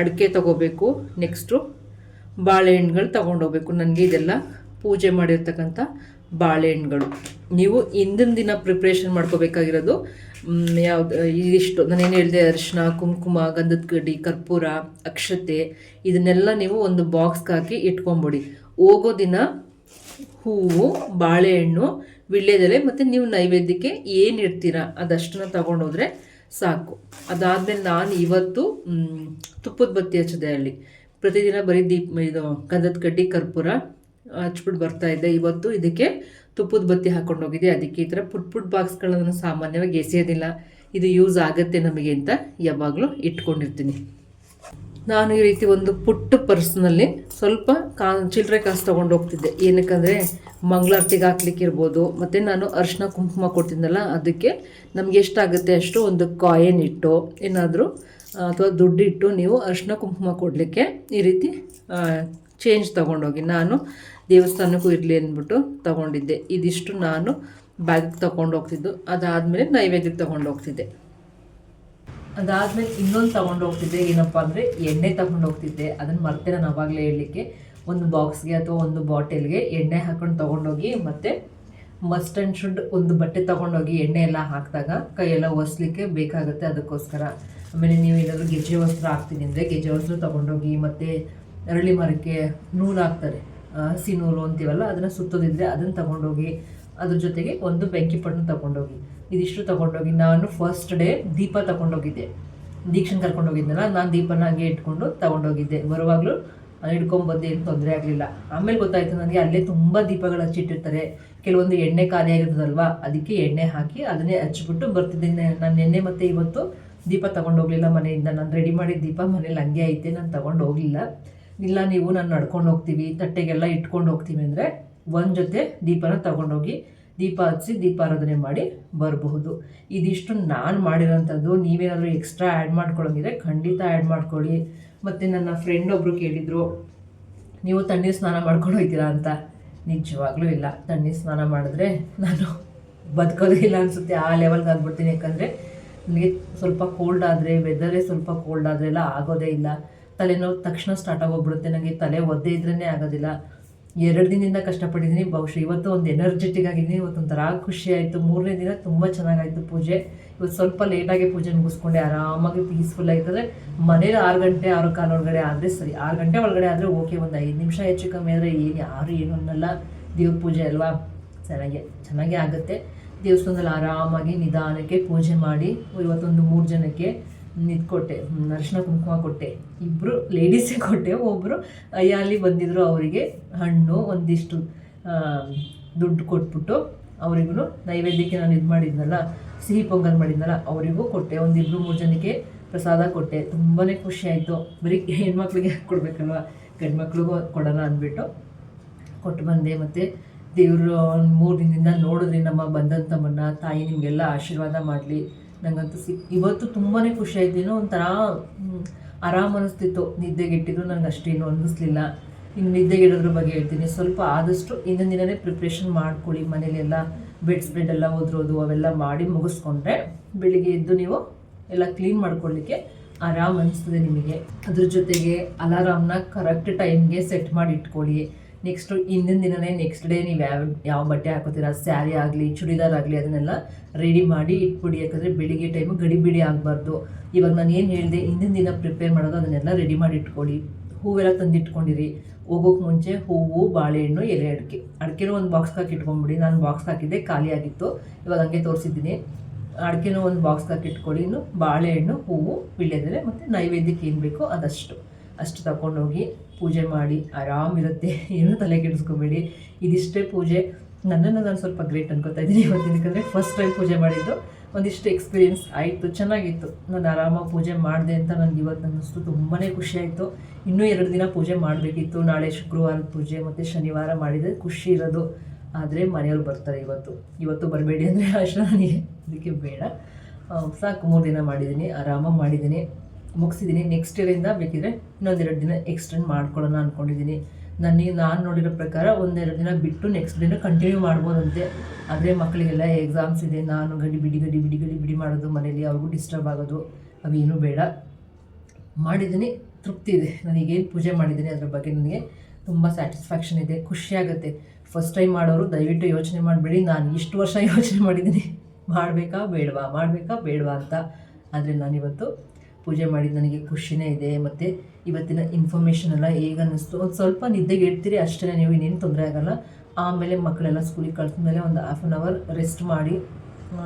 ಅಡಿಕೆ ತಗೋಬೇಕು, ನೆಕ್ಸ್ಟು ಬಾಳೆಹಣ್ಣುಗಳು ತಗೊಂಡೋಗ್ಬೇಕು. ನನಗೆ ಇದೆಲ್ಲ ಪೂಜೆ ಮಾಡಿರ್ತಕ್ಕಂಥ ಬಾಳೆಹಣ್ಣುಗಳು. ನೀವು ಹಿಂದಿನ ದಿನ ಪ್ರಿಪ್ರೇಷನ್ ಮಾಡ್ಕೋಬೇಕಾಗಿರೋದು ಇದಿಷ್ಟು ನಾನೇನು ಹೇಳಿದೆ, ಅರಿಶಿನ, ಕುಂಕುಮ, ಗಂಧದ ಕಡ್ಡಿ, ಕರ್ಪೂರ, ಅಕ್ಷತೆ, ಇದನ್ನೆಲ್ಲ ನೀವು ಒಂದು ಬಾಕ್ಸ್ಗೆ ಹಾಕಿ ಇಟ್ಕೊಂಬಿಡಿ. ಹೋಗೋ ದಿನ ಹೂವು, ಬಾಳೆಹಣ್ಣು, ವೀಳ್ಯದೆಲೆ ಮತ್ತು ನೀವು ನೈವೇದ್ಯಕ್ಕೆ ಏನು ಇಡ್ತೀರಾ ಅದಷ್ಟನ್ನು ತಗೊಂಡೋದ್ರೆ ಸಾಕು. ಅದಾದಮೇಲೆ ನಾನು ಇವತ್ತು ತುಪ್ಪದ ಬತ್ತಿ ಹಚ್ಚಿದೆ. ಅಲ್ಲಿ ಪ್ರತಿದಿನ ಬರೀ ಇದು ಗಂಧದ ಕಡ್ಡಿ, ಕರ್ಪೂರ ಹಚ್ಬಿಟ್ಟು ಬರ್ತಾಯಿದ್ದೆ. ಇವತ್ತು ಇದಕ್ಕೆ ತುಪ್ಪದ ಬತ್ತಿ ಹಾಕ್ಕೊಂಡೋಗಿದೆ. ಅದಕ್ಕೆ ಈ ಥರ ಪುಟ್ ಬಾಕ್ಸ್ಗಳನ್ನು ಸಾಮಾನ್ಯವಾಗಿ ಎಸೆಯೋದಿಲ್ಲ, ಇದು ಯೂಸ್ ಆಗುತ್ತೆ ನಮಗೆ ಅಂತ ಯಾವಾಗಲೂ ಇಟ್ಕೊಂಡಿರ್ತೀನಿ. ನಾನು ಈ ರೀತಿ ಒಂದು ಪುಟ್ಟ ಪರ್ಸ್ನಲ್ಲಿ ಸ್ವಲ್ಪ ಚಿಲ್ಲರೆ ಕಾಸು ತೊಗೊಂಡು ಹೋಗ್ತಿದ್ದೆ. ಏನಕ್ಕಂದರೆ ಮಂಗಳಾರತಿಗೆ ಹಾಕ್ಲಿಕ್ಕೆ ಇರ್ಬೋದು, ಮತ್ತು ನಾನು ಅರಿಶಿನ ಕುಂಕುಮ ಕೊಡ್ತಿದ್ದೆನಲ್ಲ, ಅದಕ್ಕೆ ನಮಗೆ ಎಷ್ಟಾಗುತ್ತೆ ಅಷ್ಟು ಒಂದು ಕಾಯಿನ್ ಇಟ್ಟು ಏನಾದರೂ ಅಥವಾ ದುಡ್ಡಿಟ್ಟು ನೀವು ಅರಿಶಿನ ಕುಂಕುಮ ಕೊಡಲಿಕ್ಕೆ ಈ ರೀತಿ ಚೇಂಜ್ ತೊಗೊಂಡೋಗಿ. ನಾನು ದೇವಸ್ಥಾನಕ್ಕೂ ಇರಲಿ ಅಂದ್ಬಿಟ್ಟು ತೊಗೊಂಡಿದ್ದೆ. ಇದಿಷ್ಟು ನಾನು ಬ್ಯಾಗಿಗೆ ತೊಗೊಂಡು ಹೋಗ್ತಿದ್ದು. ಅದಾದಮೇಲೆ ನೈವೇದ್ಯಕ್ಕೆ ತೊಗೊಂಡು ಹೋಗ್ತಿದ್ದೆ. ಅದಾದಮೇಲೆ ಇನ್ನೊಂದು ತೊಗೊಂಡು ಹೋಗ್ತಿದ್ದೆ. ಏನಪ್ಪ ಅಂದರೆ ಎಣ್ಣೆ ತೊಗೊಂಡು ಹೋಗ್ತಿದ್ದೆ. ಅದನ್ನು ಮರ್ತೆ ನಾನು ಆವಾಗಲೇ ಹೇಳಲಿಕ್ಕೆ. ಒಂದು ಬಾಕ್ಸ್ಗೆ ಅಥವಾ ಒಂದು ಬಾಟಲ್ಗೆ ಎಣ್ಣೆ ಹಾಕ್ಕೊಂಡು ತೊಗೊಂಡೋಗಿ, ಮತ್ತು ಮಸ್ಟ್ ಆ್ಯಂಡ್ ಶುಡ್ ಒಂದು ಬಟ್ಟೆ ತೊಗೊಂಡೋಗಿ ಎಣ್ಣೆ ಎಲ್ಲ ಹಾಕಿದಾಗ ಕೈಯೆಲ್ಲ ಒರೆಸ್ಲಿಕ್ಕೆ ಬೇಕಾಗುತ್ತೆ. ಅದಕ್ಕೋಸ್ಕರ ಆಮೇಲೆ ನೀವು ಏನಾದರೂ ಗೆಜ್ಜೆ ವಸ್ತ್ರ ಹಾಕ್ತೀನಿ ಅಂದರೆ ಗೆಜ್ಜೆ ವಸ್ತ್ರ ತೊಗೊಂಡೋಗಿ, ಮತ್ತು ಅರಳಿ ಮರಕ್ಕೆ ನೂಲು ಹಾಕ್ತಾರೆ, ಹಸಿ ನೂಲು ಅಂತೀವಲ್ಲ ಅದನ್ನು ಸುತ್ತೋದಿದ್ರೆ ಅದನ್ನು ತಗೊಂಡೋಗಿ, ಅದ್ರ ಜೊತೆಗೆ ಒಂದು ಬೆಂಕಿ ಪಟ್ಟಣ ತಗೊಂಡೋಗಿ, ಇದಿಷ್ಟು ತಗೊಂಡೋಗಿ ನಾನು ಫಸ್ಟ್ ಡೇ ದೀಪ ತಗೊಂಡೋಗಿದ್ದೆ. ದೀಕ್ಷನ್ ಕರ್ಕೊಂಡೋಗಿದ್ನಲ್ಲ, ನಾನು ದೀಪನ ಹಂಗೆ ಇಟ್ಕೊಂಡು ತಗೊಂಡೋಗಿದ್ದೆ. ಬರುವಾಗಲೂ ಹಿಡ್ಕೊಂಬಂದು ಏನು ತೊಂದರೆ ಆಗಲಿಲ್ಲ. ಆಮೇಲೆ ಗೊತ್ತಾಯಿತು ನನಗೆ ಅಲ್ಲೇ ತುಂಬ ದೀಪಗಳು ಹಚ್ಚಿಟ್ಟಿರ್ತಾರೆ, ಕೆಲವೊಂದು ಎಣ್ಣೆ ಖಾಲಿ ಆಗಿರ್ತದಲ್ವ, ಅದಕ್ಕೆ ಎಣ್ಣೆ ಹಾಕಿ ಅದನ್ನೇ ಹಚ್ಬಿಟ್ಟು ಬರ್ತಿದ್ದೀನಿ. ನಾನು ನಿನ್ನೆ ಮತ್ತು ಇವತ್ತು ದೀಪ ತೊಗೊಂಡೋಗ್ಲಿಲ್ಲ ಮನೆಯಿಂದ. ನಾನು ರೆಡಿ ಮಾಡಿದ ದೀಪ ಮನೇಲಿ ಹಂಗೆ ಐತೆ, ನಾನು ತೊಗೊಂಡು ಹೋಗಲಿಲ್ಲ. ಇಲ್ಲ ನೀವು ನಾನು ನಡ್ಕೊಂಡು ಹೋಗ್ತೀವಿ, ತಟ್ಟೆಗೆಲ್ಲ ಇಟ್ಕೊಂಡು ಹೋಗ್ತೀವಿ ಅಂದರೆ ಒಂದು ಜೊತೆ ದೀಪನ ತೊಗೊಂಡೋಗಿ ದೀಪ ಹಚ್ಚಿ ದೀಪಾರಾಧನೆ ಮಾಡಿ ಬರಬಹುದು. ಇದಿಷ್ಟು ನಾನು ಮಾಡಿರೋಂಥದ್ದು. ನೀವೇನಾದರೂ ಎಕ್ಸ್ಟ್ರಾ ಆ್ಯಡ್ ಮಾಡ್ಕೊಳ್ಳೋಂಗಿದ್ರೆ ಖಂಡಿತ ಆ್ಯಡ್ ಮಾಡ್ಕೊಳ್ಳಿ. ಮತ್ತು ನನ್ನ ಫ್ರೆಂಡ್ ಒಬ್ಬರು ಕೇಳಿದರು, ನೀವು ತಣ್ಣೀರು ಸ್ನಾನ ಮಾಡ್ಕೊಂಡು ಹೋಗ್ತೀರಾ ಅಂತ. ನಿಜವಾಗ್ಲೂ ಇಲ್ಲ, ತಣ್ಣೀರು ಸ್ನಾನ ಮಾಡಿದ್ರೆ ನಾನು ಬದುಕೋದೇ ಇಲ್ಲ ಅನಿಸುತ್ತೆ, ಆ ಲೆವೆಲ್ಗೆ ಆಗ್ಬಿಡ್ತೀನಿ. ಯಾಕಂದರೆ ನನಗೆ ಸ್ವಲ್ಪ ಕೋಲ್ಡ್ ಆದರೆ, ವೆದರೇ ಸ್ವಲ್ಪ ಕೋಲ್ಡ್ ಆದರೆ ಎಲ್ಲ ಆಗೋದೇ ಇಲ್ಲ. ತಲೆನೋವು ತಕ್ಷಣ ಸ್ಟಾರ್ಟ್ ಆಗೋಗ್ಬಿಡುತ್ತೆ. ನನಗೆ ತಲೆ ಒದ್ದೆ ಇದ್ರೇ ಆಗೋದಿಲ್ಲ. 2 ದಿನದಿಂದ ಕಷ್ಟಪಟ್ಟಿದ್ದೀನಿ. ಬಹುಶಃ ಇವತ್ತು ಒಂದು ಎನರ್ಜೆಟಿಕ್ ಆಗಿದ್ದೀನಿ. ಇವತ್ತು ಒಂಥರ ಖುಷಿ ಆಯಿತು. 3ನೇ ದಿನ ತುಂಬ ಚೆನ್ನಾಗಾಯಿತು ಪೂಜೆ. ಇವತ್ತು ಸ್ವಲ್ಪ ಲೇಟಾಗಿ ಪೂಜೆ ಮುಗಿಸ್ಕೊಂಡೆ, ಆರಾಮಾಗಿ ಪೀಸ್ಫುಲ್ ಆಗಿರ್ತದೆ. ಮನೇಲಿ 6 ಗಂಟೆ 6:15 ಒಳಗಡೆ ಆದರೆ ಸರಿ. 6 ಗಂಟೆ ಒಳಗಡೆ ಆದರೆ ಓಕೆ, ಒಂದು 5 ನಿಮಿಷ ಹೆಚ್ಚು ಕಮ್ಮಿ ಆದರೆ ಯಾರು ಏನು ಅನ್ನಲ್ಲ. ದೇವ್ರ ಪೂಜೆ ಅಲ್ವಾ, ಚೆನ್ನಾಗೇ ಆಗುತ್ತೆ. ದೇವಸ್ಥಾನದಲ್ಲಿ ಆರಾಮಾಗಿ ನಿಧಾನಕ್ಕೆ ಪೂಜೆ ಮಾಡಿ ಇವತ್ತೊಂದು 3 ಜನಕ್ಕೆ ನಿಂತ್ಕೊಟ್ಟೆ, ಅರಿಶಿನ ಕುಂಕುಮ ಕೊಟ್ಟೆ. 2 ಲೇಡೀಸೇ ಕೊಟ್ಟೆ. ಒಬ್ಬರು ಅಲ್ಲಿ ಬಂದಿದ್ದರು, ಅವರಿಗೆ ಹಣ್ಣು ಒಂದಿಷ್ಟು ದುಡ್ಡು ಕೊಟ್ಬಿಟ್ಟು ಅವರಿಗೂ ನೈವೇದ್ಯಕ್ಕೆ ನಾನು ಇದು ಮಾಡಿದ್ನಲ್ಲ, ಸಿಹಿ ಪೊಂಗಲ್ ಮಾಡಿದ್ನಲ್ಲ, ಅವರಿಗೂ ಕೊಟ್ಟೆ. 1-2-3 ಜನಕ್ಕೆ ಪ್ರಸಾದ ಕೊಟ್ಟೆ. ತುಂಬಾ ಖುಷಿ ಆಯಿತು. ಬರೀ ಹೆಣ್ಮಕ್ಳಿಗೆ ಕೊಡಬೇಕಲ್ವ, ಗಂಡು ಮಕ್ಳಿಗೂ ಕೊಡೋಣ ಅಂದ್ಬಿಟ್ಟು ಕೊಟ್ಟು ಬಂದೆ. ಮತ್ತು ದೇವರು 3 ದಿನದಿಂದ ನೋಡಿದ್ರಿ ನಮ್ಮ ಬಂದಂಥಮ್ಮನ್ನ. ತಾಯಿ ನಿಮಗೆಲ್ಲ ಆಶೀರ್ವಾದ ಮಾಡಲಿ. ನನಗಂತೂ ಇವತ್ತು ತುಂಬಾ ಖುಷಿ ಆಯ್ತು. ಏನೋ ಒಂಥರ ಆರಾಮ ಅನ್ನಿಸ್ತಿತ್ತು. ನಿದ್ದೆಗೆಟ್ಟಿದ್ರು ನನಗೆ ಅಷ್ಟೇನು ಅನ್ನಿಸ್ಲಿಲ್ಲ. ಇನ್ನು ನಿದ್ದೆಗೆಡೋದ್ರ ಬಗ್ಗೆ ಹೇಳ್ತೀನಿ. ಸ್ವಲ್ಪ ಆದಷ್ಟು ಹಿಂದಿನ ದಿನವೇ ಪ್ರಿಪ್ರೇಷನ್ ಮಾಡ್ಕೊಳ್ಳಿ. ಮನೇಲೆಲ್ಲ ಬೆಡ್ ಸ್ಪ್ರೆಡ್ ಎಲ್ಲ ಒದ್ರೋದು ಅವೆಲ್ಲ ಮಾಡಿ ಮುಗಿಸ್ಕೊಂಡ್ರೆ ಬೆಳಿಗ್ಗೆ ಎದ್ದು ನೀವು ಎಲ್ಲ ಕ್ಲೀನ್ ಮಾಡ್ಕೊಳ್ಳಿಕ್ಕೆ ಆರಾಮ್ ಅನಿಸ್ತದೆ ನಿಮಗೆ. ಅದ್ರ ಜೊತೆಗೆ ಅಲಾರಾಮ್ನ ಕರೆಕ್ಟ್ ಟೈಮ್ಗೆ ಸೆಟ್ ಮಾಡಿ ಇಟ್ಕೊಳ್ಳಿ. ನೆಕ್ಸ್ಟು ಹಿಂದಿನ ದಿನವೇ ನೆಕ್ಸ್ಟ್ ಡೇ ನೀವು ಯಾವ ಬಟ್ಟೆ ಹಾಕೋತೀರ, ಸ್ಯಾರಿ ಆಗಲಿ ಚೂಡಿದಾರ್ ಆಗಲಿ ಅದನ್ನೆಲ್ಲ ರೆಡಿ ಮಾಡಿ ಇಟ್ಬಿಡಿ. ಯಾಕಂದರೆ ಬೆಳಿಗ್ಗೆ ಟೈಮು ಗಡಿಬಿಡಿ ಆಗಬಾರ್ದು. ಇವಾಗ ನಾನು ಏನು ಹೇಳಿದೆ, ಹಿಂದಿನ ದಿನ ಪ್ರಿಪೇರ್ ಮಾಡೋದು ಅದನ್ನೆಲ್ಲ ರೆಡಿ ಮಾಡಿ ಇಟ್ಕೊಳ್ಳಿ. ಹೂವೆಲ್ಲ ತಂದಿಟ್ಕೊಂಡಿರಿ. ಹೋಗೋಕ್ಕೆ ಮುಂಚೆ ಹೂವು, ಬಾಳೆಹಣ್ಣು, ಎಲೆ ಅಡಿಕೆನೂ ಒಂದು ಬಾಕ್ಸ್ಗೆ ಹಾಕಿ ಇಟ್ಕೊಂಡ್ಬಿಡಿ. ನಾನು ಬಾಕ್ಸ್ಗೆ ಹಾಕಿದ್ದೆ, ಖಾಲಿ ಆಗಿತ್ತು, ಇವಾಗ ಹಂಗೆ ತೋರಿಸಿದ್ದೀನಿ. ಅಡಿಕೆನೂ ಒಂದು ಬಾಕ್ಸ್ಗೆ ಹಾಕಿ ಇಟ್ಕೊಳ್ಳಿ. ಇನ್ನು ಬಾಳೆಹಣ್ಣು, ಹೂವು, ವೀಳ್ಯದೆಲೆ ಮತ್ತು ನೈವೇದ್ಯಕ್ಕೆ ಏನು ಬೇಕೋ ಅಷ್ಟು ತಗೊಂಡೋಗಿ ಪೂಜೆ ಮಾಡಿ ಆರಾಮಿರುತ್ತೆ. ಏನೂ ತಲೆ ಕೆಡಿಸ್ಕೊಬೇಡಿ. ಇದಿಷ್ಟೇ ಪೂಜೆ. ನನ್ನನ್ನು ನಾನು ಸ್ವಲ್ಪ ಗ್ರೇಟ್ ಅನ್ಕೋತಾ ಇದ್ದೀನಿ ಇವತ್ತಿನ, ಯಾಕಂದರೆ ಫಸ್ಟ್ ಟೈಮ್ ಪೂಜೆ ಮಾಡಿದ್ದು. ಒಂದಿಷ್ಟು ಎಕ್ಸ್ಪೀರಿಯೆನ್ಸ್ ಆಯಿತು, ಚೆನ್ನಾಗಿತ್ತು. ನಾನು ಆರಾಮಾಗಿ ಪೂಜೆ ಮಾಡಿದೆ ಅಂತ ನನಗೆ ಇವತ್ತು ಅನ್ನಿಸ್ತು. ತುಂಬಾ ಖುಷಿ ಆಯಿತು. ಇನ್ನೂ 2 ದಿನ ಪೂಜೆ ಮಾಡಬೇಕಿತ್ತು. ನಾಳೆ ಶುಕ್ರವಾರದ ಪೂಜೆ ಮತ್ತು ಶನಿವಾರ ಮಾಡಿದರೆ ಖುಷಿ ಇರೋದು. ಆದರೆ ಮನೆಯವ್ರು ಬರ್ತಾರೆ ಇವತ್ತು ಬರಬೇಡಿ ಅಂದರೆ ಅಷ್ಟೇ ನನಗೆ, ಅದಕ್ಕೆ ಬೇಡ. ಸಾಕು, 3 ದಿನ ಮಾಡಿದ್ದೀನಿ, ಆರಾಮಾಗಿ ಮಾಡಿದ್ದೀನಿ, ಮುಗಿಸಿದ್ದೀನಿ. ನೆಕ್ಸ್ಟ್ ಇಯರಿಂದ ಬೇಕಿದ್ರೆ ಇನ್ನೊಂದು 2 ದಿನ ಎಕ್ಸ್ಟೆಂಡ್ ಮಾಡ್ಕೊಳ್ಳೋಣ ಅಂದ್ಕೊಂಡಿದ್ದೀನಿ. ನಾನು ನೋಡಿರೋ ಪ್ರಕಾರ 1-2 ದಿನ ಬಿಟ್ಟು ನೆಕ್ಸ್ಟ್ ದಿನ ಕಂಟಿನ್ಯೂ ಮಾಡ್ಬೋದಂತೆ. ಆದರೆ ಮಕ್ಕಳಿಗೆಲ್ಲ ಎಕ್ಸಾಮ್ಸ್ ಇದೆ. ನಾನು ಗಡಿ ಮಾಡೋದು ಮನೇಲಿ, ಅವ್ರಿಗೂ ಡಿಸ್ಟರ್ಬ್ ಆಗೋದು ಅವೇನೂ ಬೇಡ. ಮಾಡಿದ್ದೀನಿ, ತೃಪ್ತಿ ಇದೆ. ನನಗೇನು ಪೂಜೆ ಮಾಡಿದ್ದೀನಿ ಅದ್ರ ಬಗ್ಗೆ ನನಗೆ ತುಂಬ ಸ್ಯಾಟಿಸ್ಫ್ಯಾಕ್ಷನ್ ಇದೆ, ಖುಷಿಯಾಗುತ್ತೆ. ಫಸ್ಟ್ ಟೈಮ್ ಮಾಡೋರು ದಯವಿಟ್ಟು ಯೋಚನೆ ಮಾಡಬೇಡಿ, ನಾನು ಇಷ್ಟು ವರ್ಷ ಯೋಚನೆ ಮಾಡಿದ್ದೀನಿ ಮಾಡಬೇಕಾ ಬೇಡವಾ ಅಂತ. ಆದರೆ ನಾನಿವತ್ತು ಪೂಜೆ ಮಾಡಿದ್ದು ನನಗೆ ಖುಷಿನೇ ಇದೆ. ಮತ್ತು ಇವತ್ತಿನ ಇನ್ಫಾರ್ಮೇಷನ್ ಎಲ್ಲ ಹೇಗೆ ಅನ್ನಿಸ್ತು, ಒಂದು ಸ್ವಲ್ಪ ನಿದ್ದೆಗೆ ಇಡ್ತೀರಿ ಅಷ್ಟೇ, ನೀವು ಇನ್ನೇನು ತೊಂದರೆ ಆಗೋಲ್ಲ. ಆಮೇಲೆ ಮಕ್ಕಳೆಲ್ಲ ಸ್ಕೂಲಿಗೆ ಕಳಿಸಿದ್ಮೇಲೆ ಒಂದು 1/2 ಅವರ್ ರೆಸ್ಟ್ ಮಾಡಿ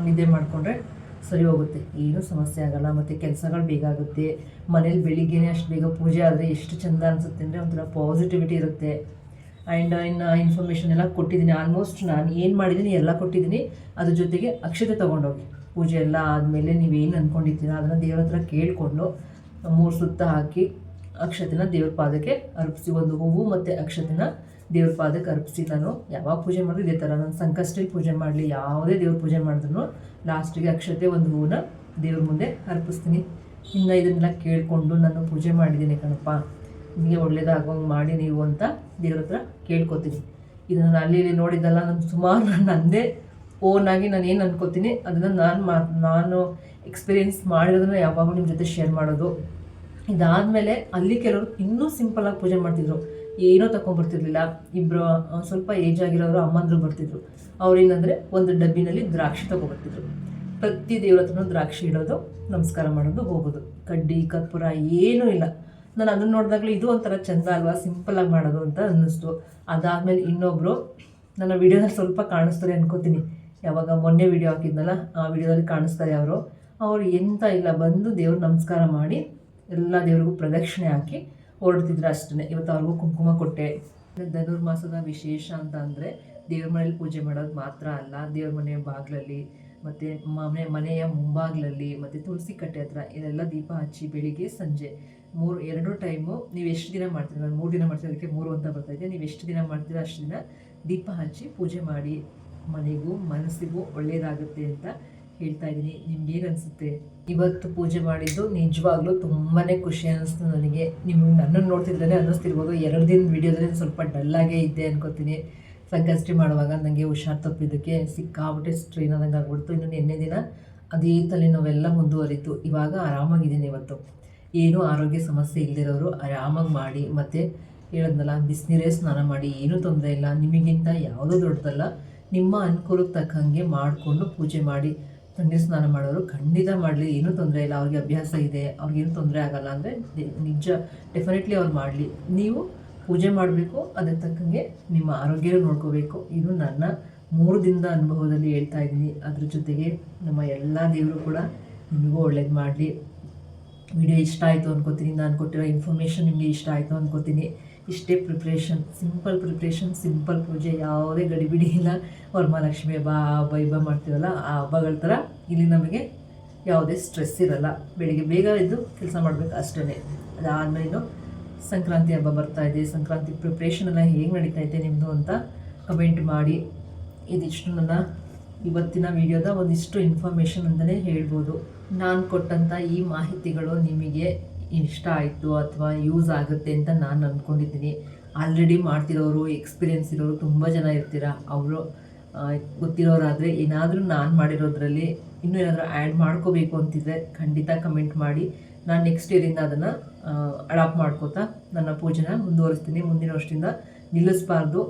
ನಿದ್ದೆ ಮಾಡಿಕೊಂಡ್ರೆ ಸರಿ ಹೋಗುತ್ತೆ, ಏನೂ ಸಮಸ್ಯೆ ಆಗೋಲ್ಲ. ಮತ್ತು ಕೆಲಸಗಳು ಬೇಗ ಆಗುತ್ತೆ. ಮನೇಲಿ ಬೆಳಿಗ್ಗೆನೇ ಅಷ್ಟು ಬೇಗ ಪೂಜೆ ಆದರೆ ಎಷ್ಟು ಚೆಂದ ಅನಿಸುತ್ತೆ ಅಂದರೆ ಒಂಥರ ಪಾಸಿಟಿವಿಟಿ ಇರುತ್ತೆ. ಆ್ಯಂಡ್ ಇನ್ನು ಇನ್ಫಾರ್ಮೇಷನ್ ಎಲ್ಲ ಕೊಟ್ಟಿದ್ದೀನಿ. ಆಲ್ಮೋಸ್ಟ್ ನಾನು ಏನು ಮಾಡಿದ್ದೀನಿ ಎಲ್ಲ ಕೊಟ್ಟಿದ್ದೀನಿ. ಅದ್ರ ಜೊತೆಗೆ ಅಕ್ಷತೆ ತೊಗೊಂಡೋಗಿ ಪೂಜೆ ಎಲ್ಲ ಆದಮೇಲೆ ನೀವೇನು ಅಂದ್ಕೊಂಡಿರ್ತೀರ ಅದನ್ನು ದೇವ್ರ ಹತ್ರ ಕೇಳಿಕೊಂಡು 3 ಸುತ್ತ ಹಾಕಿ ಅಕ್ಷತೆನ ದೇವ್ರ ಪಾದಕ್ಕೆ ಅರ್ಪಿಸಿ, ಒಂದು ಹೂವು ಮತ್ತು ಅಕ್ಷತೆನ ದೇವ್ರ ಪಾದಕ್ಕೆ ಅರ್ಪಿಸಿ. ನಾನು ಯಾವಾಗ ಪೂಜೆ ಮಾಡಿದ್ರು ಇದೇ ಥರ, ನಾನು ಸಂಕಷ್ಟದಲ್ಲಿ ಪೂಜೆ ಮಾಡಲಿ, ಯಾವುದೇ ದೇವ್ರ ಪೂಜೆ ಮಾಡಿದ್ರು ಲಾಸ್ಟಿಗೆ ಅಕ್ಷತೆ ಒಂದು ಹೂವನ್ನ ದೇವ್ರ ಮುಂದೆ ಅರ್ಪಿಸ್ತೀನಿ. ಇನ್ನು ಇದನ್ನೆಲ್ಲ ಕೇಳಿಕೊಂಡು ನಾನು ಪೂಜೆ ಮಾಡಿದ್ದೀನಿ ಕಣಪ್ಪ, ನಿಮಗೆ ಒಳ್ಳೇದಾಗೋಂಗೆ ಮಾಡಿ ನೀವು ಅಂತ ದೇವ್ರ ಹತ್ರ ಕೇಳ್ಕೊತೀನಿ. ಇದನ್ನು ಅಲ್ಲಿ ಇಲ್ಲಿ ನೋಡಿದ್ದಲ್ಲ, ನಾನು ಸುಮಾರು ನನ್ನದೇ ಓನಾಗಿ ನಾನು ಏನು ಅನ್ಕೋತೀನಿ ಅದನ್ನು ನಾನು ಎಕ್ಸ್ಪೀರಿಯೆನ್ಸ್ ಮಾಡಿರೋದನ್ನ ಯಾವಾಗಲೂ ನಿಮ್ಮ ಜೊತೆ ಶೇರ್ ಮಾಡೋದು. ಇದಾದಮೇಲೆ ಅಲ್ಲಿ ಕೆಲವರು ಇನ್ನೂ ಸಿಂಪಲಾಗಿ ಪೂಜೆ ಮಾಡ್ತಿದ್ರು, ಏನೋ ತಗೊಂಡ್ಬರ್ತಿರ್ಲಿಲ್ಲ. ಇಬ್ಬರು ಸ್ವಲ್ಪ ಏಜ್ ಆಗಿರೋರು ಅಮ್ಮಂದರು ಬರ್ತಿದ್ರು. ಅವ್ರೇನಂದರೆ ಒಂದು ಡಬ್ಬಿನಲ್ಲಿ ದ್ರಾಕ್ಷಿ ತೊಗೊಬರ್ತಿದ್ರು. ಪ್ರತಿ ದೇವ್ರ ಹತ್ರನೂ ದ್ರಾಕ್ಷಿ ಇಡೋದು, ನಮಸ್ಕಾರ ಮಾಡೋದು, ಹೋಗೋದು. ಕಡ್ಡಿ ಕರ್ಪೂರ ಏನೂ ಇಲ್ಲ. ನಾನು ಅದನ್ನು ನೋಡಿದಾಗಲೂ ಇದು ಒಂಥರ ಚೆಂದ ಅಲ್ವಾ, ಸಿಂಪಲಾಗಿ ಮಾಡೋದು ಅಂತ ಅನ್ನಿಸ್ತು. ಅದಾದಮೇಲೆ ಇನ್ನೊಬ್ಬರು ನನ್ನ ವಿಡಿಯೋದಲ್ಲಿ ಸ್ವಲ್ಪ ಕಾಣಿಸ್ತಾರೆ ಅನ್ಕೋತೀನಿ, ಯಾವಾಗ ಮೊನ್ನೆ ವಿಡಿಯೋ ಹಾಕಿದ್ನಲ್ಲ ಆ ವಿಡಿಯೋದಲ್ಲಿ ಕಾಣಿಸ್ತಾರೆ ಅವರು ಎಂತ ಇಲ್ಲ, ಬಂದು ದೇವ್ರ ನಮಸ್ಕಾರ ಮಾಡಿ ಎಲ್ಲ ದೇವ್ರಿಗೂ ಪ್ರದಕ್ಷಿಣೆ ಹಾಕಿ ಹೊರಡ್ತಿದ್ರು ಅಷ್ಟೇ. ಇವತ್ತು ಅವ್ರಿಗೂ ಕುಂಕುಮ ಕೊಟ್ಟೆ. ಧನುರ್ಮಾಸದ ವಿಶೇಷ ಅಂತ ಅಂದರೆ ದೇವ್ರ ಮನೇಲಿ ಪೂಜೆ ಮಾಡೋದು ಮಾತ್ರ ಅಲ್ಲ, ದೇವ್ರ ಮನೆಯ ಬಾಗಿಲಲ್ಲಿ ಮತ್ತು ಮನೆಯ ಮುಂಬಾಗಿಲಲ್ಲಿ ಮತ್ತು ತುಳಸಿ ಕಟ್ಟೆ ಹತ್ರ ಇದೆಲ್ಲ ದೀಪ ಹಚ್ಚಿ ಬೆಳಿಗ್ಗೆ ಸಂಜೆ 2 ಟೈಮು ನೀವು ಎಷ್ಟು ದಿನ ಮಾಡ್ತೀರಿ, ನಾನು 3 ದಿನ ಮಾಡ್ತೀನಿ, ಅದಕ್ಕೆ 3 ಅಂತ ಬರ್ತಾಯಿದೆ. ನೀವು ಎಷ್ಟು ದಿನ ಮಾಡ್ತೀರೋ ಅಷ್ಟು ದಿನ ದೀಪ ಹಚ್ಚಿ ಪೂಜೆ ಮಾಡಿ, ಮನೆಗೂ ಮನಸ್ಸಿಗೂ ಒಳ್ಳೆಯದಾಗುತ್ತೆ ಅಂತ ಹೇಳ್ತಾ ಇದ್ದೀನಿ. ನಿಮ್ಗೇನು ಅನಿಸುತ್ತೆ? ಇವತ್ತು ಪೂಜೆ ಮಾಡಿದ್ದು ನಿಜವಾಗ್ಲೂ ತುಂಬಾ ಖುಷಿ ಅನ್ನಿಸ್ತು ನನಗೆ. ನಿಮ್ಗೆ ನನ್ನನ್ನು ನೋಡ್ತಿದ್ರೆ ಅನ್ನಿಸ್ತಿರ್ಬೋದು 2 ದಿನದ ವೀಡಿಯೋದಲ್ಲಿ ಸ್ವಲ್ಪ ಡಲ್ಲಾಗೇ ಇದ್ದೆ ಅನ್ಕೋತೀನಿ. ಸಂಕಷ್ಟಿ ಮಾಡುವಾಗ ನನಗೆ ಹುಷಾರು ತಪ್ಪಿದ್ದಕ್ಕೆ ಸಿಕ್ಕಾಬಿಟ್ಟೆ ಸ್ಟ್ರೈನ್ ಆದಂಗೆ ಆಗ್ಬಿಡ್ತು. ಇನ್ನು ನಿನ್ನೆ ದಿನ ಅದೇ ತಲೆನೋವೆಲ್ಲ ಮುಂದುವರಿತು. ಇವಾಗ ಆರಾಮಾಗಿದ್ದೀನಿ. ಇವತ್ತು ಏನೂ ಆರೋಗ್ಯ ಸಮಸ್ಯೆ ಇಲ್ಲದಿರೋರು ಆರಾಮಾಗಿ ಮಾಡಿ, ಮತ್ತು ಹೇಳಿದ್ನಲ್ಲ ಬಿಸಿನೀರೇ ಸ್ನಾನ ಮಾಡಿ, ಏನೂ ತೊಂದರೆ ಇಲ್ಲ. ನಿಮಗಿಂತ ಯಾವುದೂ ದೊಡ್ಡದಲ್ಲ, ನಿಮ್ಮ ಅನುಕೂಲಕ್ಕೆ ತಕ್ಕಂಗೆ ಮಾಡಿಕೊಂಡು ಪೂಜೆ ಮಾಡಿ. ತಣ್ಣೀರು ಸ್ನಾನ ಮಾಡೋರು ಖಂಡಿತ ಮಾಡಲಿ, ಏನೂ ತೊಂದರೆ ಇಲ್ಲ. ಅವ್ರಿಗೆ ಅಭ್ಯಾಸ ಇದೆ, ಅವ್ರಿಗೇನು ತೊಂದರೆ ಆಗೋಲ್ಲ ಅಂದರೆ ನಿಜ ಡೆಫಿನೆಟ್ಲಿ ಅವ್ರು ಮಾಡಲಿ. ನೀವು ಪೂಜೆ ಮಾಡಬೇಕು, ಅದಕ್ಕೆ ತಕ್ಕಂಗೆ ನಿಮ್ಮ ಆರೋಗ್ಯ ನೋಡ್ಕೋಬೇಕು. ಇದು ನನ್ನ 3 ದಿನದ ಅನುಭವದಲ್ಲಿ ಹೇಳ್ತಾ ಇದ್ದೀನಿ. ಅದ್ರ ಜೊತೆಗೆ ನಮ್ಮ ಎಲ್ಲ ದೇವರು ಕೂಡ ನಿಮಗೂ ಒಳ್ಳೇದು ಮಾಡಲಿ. ವಿಡಿಯೋ ಇಷ್ಟ ಆಯಿತು ಅನ್ಕೋತೀನಿ, ನಾನು ಕೊಟ್ಟಿರೋ ಇನ್ಫಾರ್ಮೇಷನ್ ನಿಮಗೆ ಇಷ್ಟ ಆಯಿತು ಅನ್ಕೋತೀನಿ. ಇಷ್ಟೇ ಪ್ರಿಪ್ರೇಷನ್, ಸಿಂಪಲ್ ಪ್ರಿಪ್ರೇಷನ್, ಸಿಂಪಲ್ ಪೂಜೆ, ಯಾವುದೇ ಗಡಿಬಿಡಿ ಇಲ್ಲ. ವರಮಹಾಲಕ್ಷ್ಮಿ ಹಬ್ಬ ಮಾಡ್ತೀವಲ್ಲ ಆ ಹಬ್ಬಗಳ ಥರ ಇಲ್ಲಿ ನಮಗೆ ಯಾವುದೇ ಸ್ಟ್ರೆಸ್ ಇರಲ್ಲ. ಬೆಳಿಗ್ಗೆ ಬೇಗ ಎದ್ದು ಕೆಲಸ ಮಾಡಬೇಕು ಅಷ್ಟೇ. ಅದಾದಮೇಲೆ ಸಂಕ್ರಾಂತಿ ಹಬ್ಬ ಬರ್ತಾ ಇದೆ. ಸಂಕ್ರಾಂತಿ ಪ್ರಿಪ್ರೇಷನ್ ಎಲ್ಲ ಹೇಗೆ ನಡೀತಾ ಇದೆ ನಿಮ್ಮದು ಅಂತ ಕಮೆಂಟ್ ಮಾಡಿ. ಇದಿಷ್ಟು ನನ್ನ ಇವತ್ತಿನ ವಿಡಿಯೋದ ಒಂದಿಷ್ಟು ಇನ್ಫಾರ್ಮೇಷನ್ ಅಂತಲೇ ಹೇಳ್ಬೋದು. ನಾನು ಕೊಟ್ಟಂಥ ಈ ಮಾಹಿತಿಗಳು ನಿಮಗೆ ಇಷ್ಟ ಆಯಿತು ಅಥವಾ ಯೂಸ್ ಆಗುತ್ತೆ ಅಂತ ನಾನು ಅಂದ್ಕೊಂಡಿದ್ದೀನಿ. ಆಲ್ರೆಡಿ ಮಾಡ್ತಿರೋರು, ಎಕ್ಸ್ಪೀರಿಯೆನ್ಸ್ ಇರೋರು ತುಂಬ ಜನ ಇರ್ತೀರ. ಅವರು ಗೊತ್ತಿರೋರಾದರೆ ಏನಾದರೂ ನಾನು ಮಾಡಿರೋದ್ರಲ್ಲಿ ಇನ್ನೂ ಏನಾದರೂ ಆ್ಯಡ್ ಮಾಡ್ಕೋಬೇಕು ಅಂತಿದ್ರೆ ಖಂಡಿತ ಕಮೆಂಟ್ ಮಾಡಿ. ನಾನು ನೆಕ್ಸ್ಟ್ ಇಯರಿಂದ ಅದನ್ನು ಅಡಾಪ್ಟ್ ಮಾಡ್ಕೋತಾ ನನ್ನ ಪೂಜೆನ ಮುಂದುವರಿಸ್ತೀನಿ. ಮುಂದಿನ ವರ್ಷದಿಂದ ನಿಲ್ಲಿಸಬಾರ್ದು.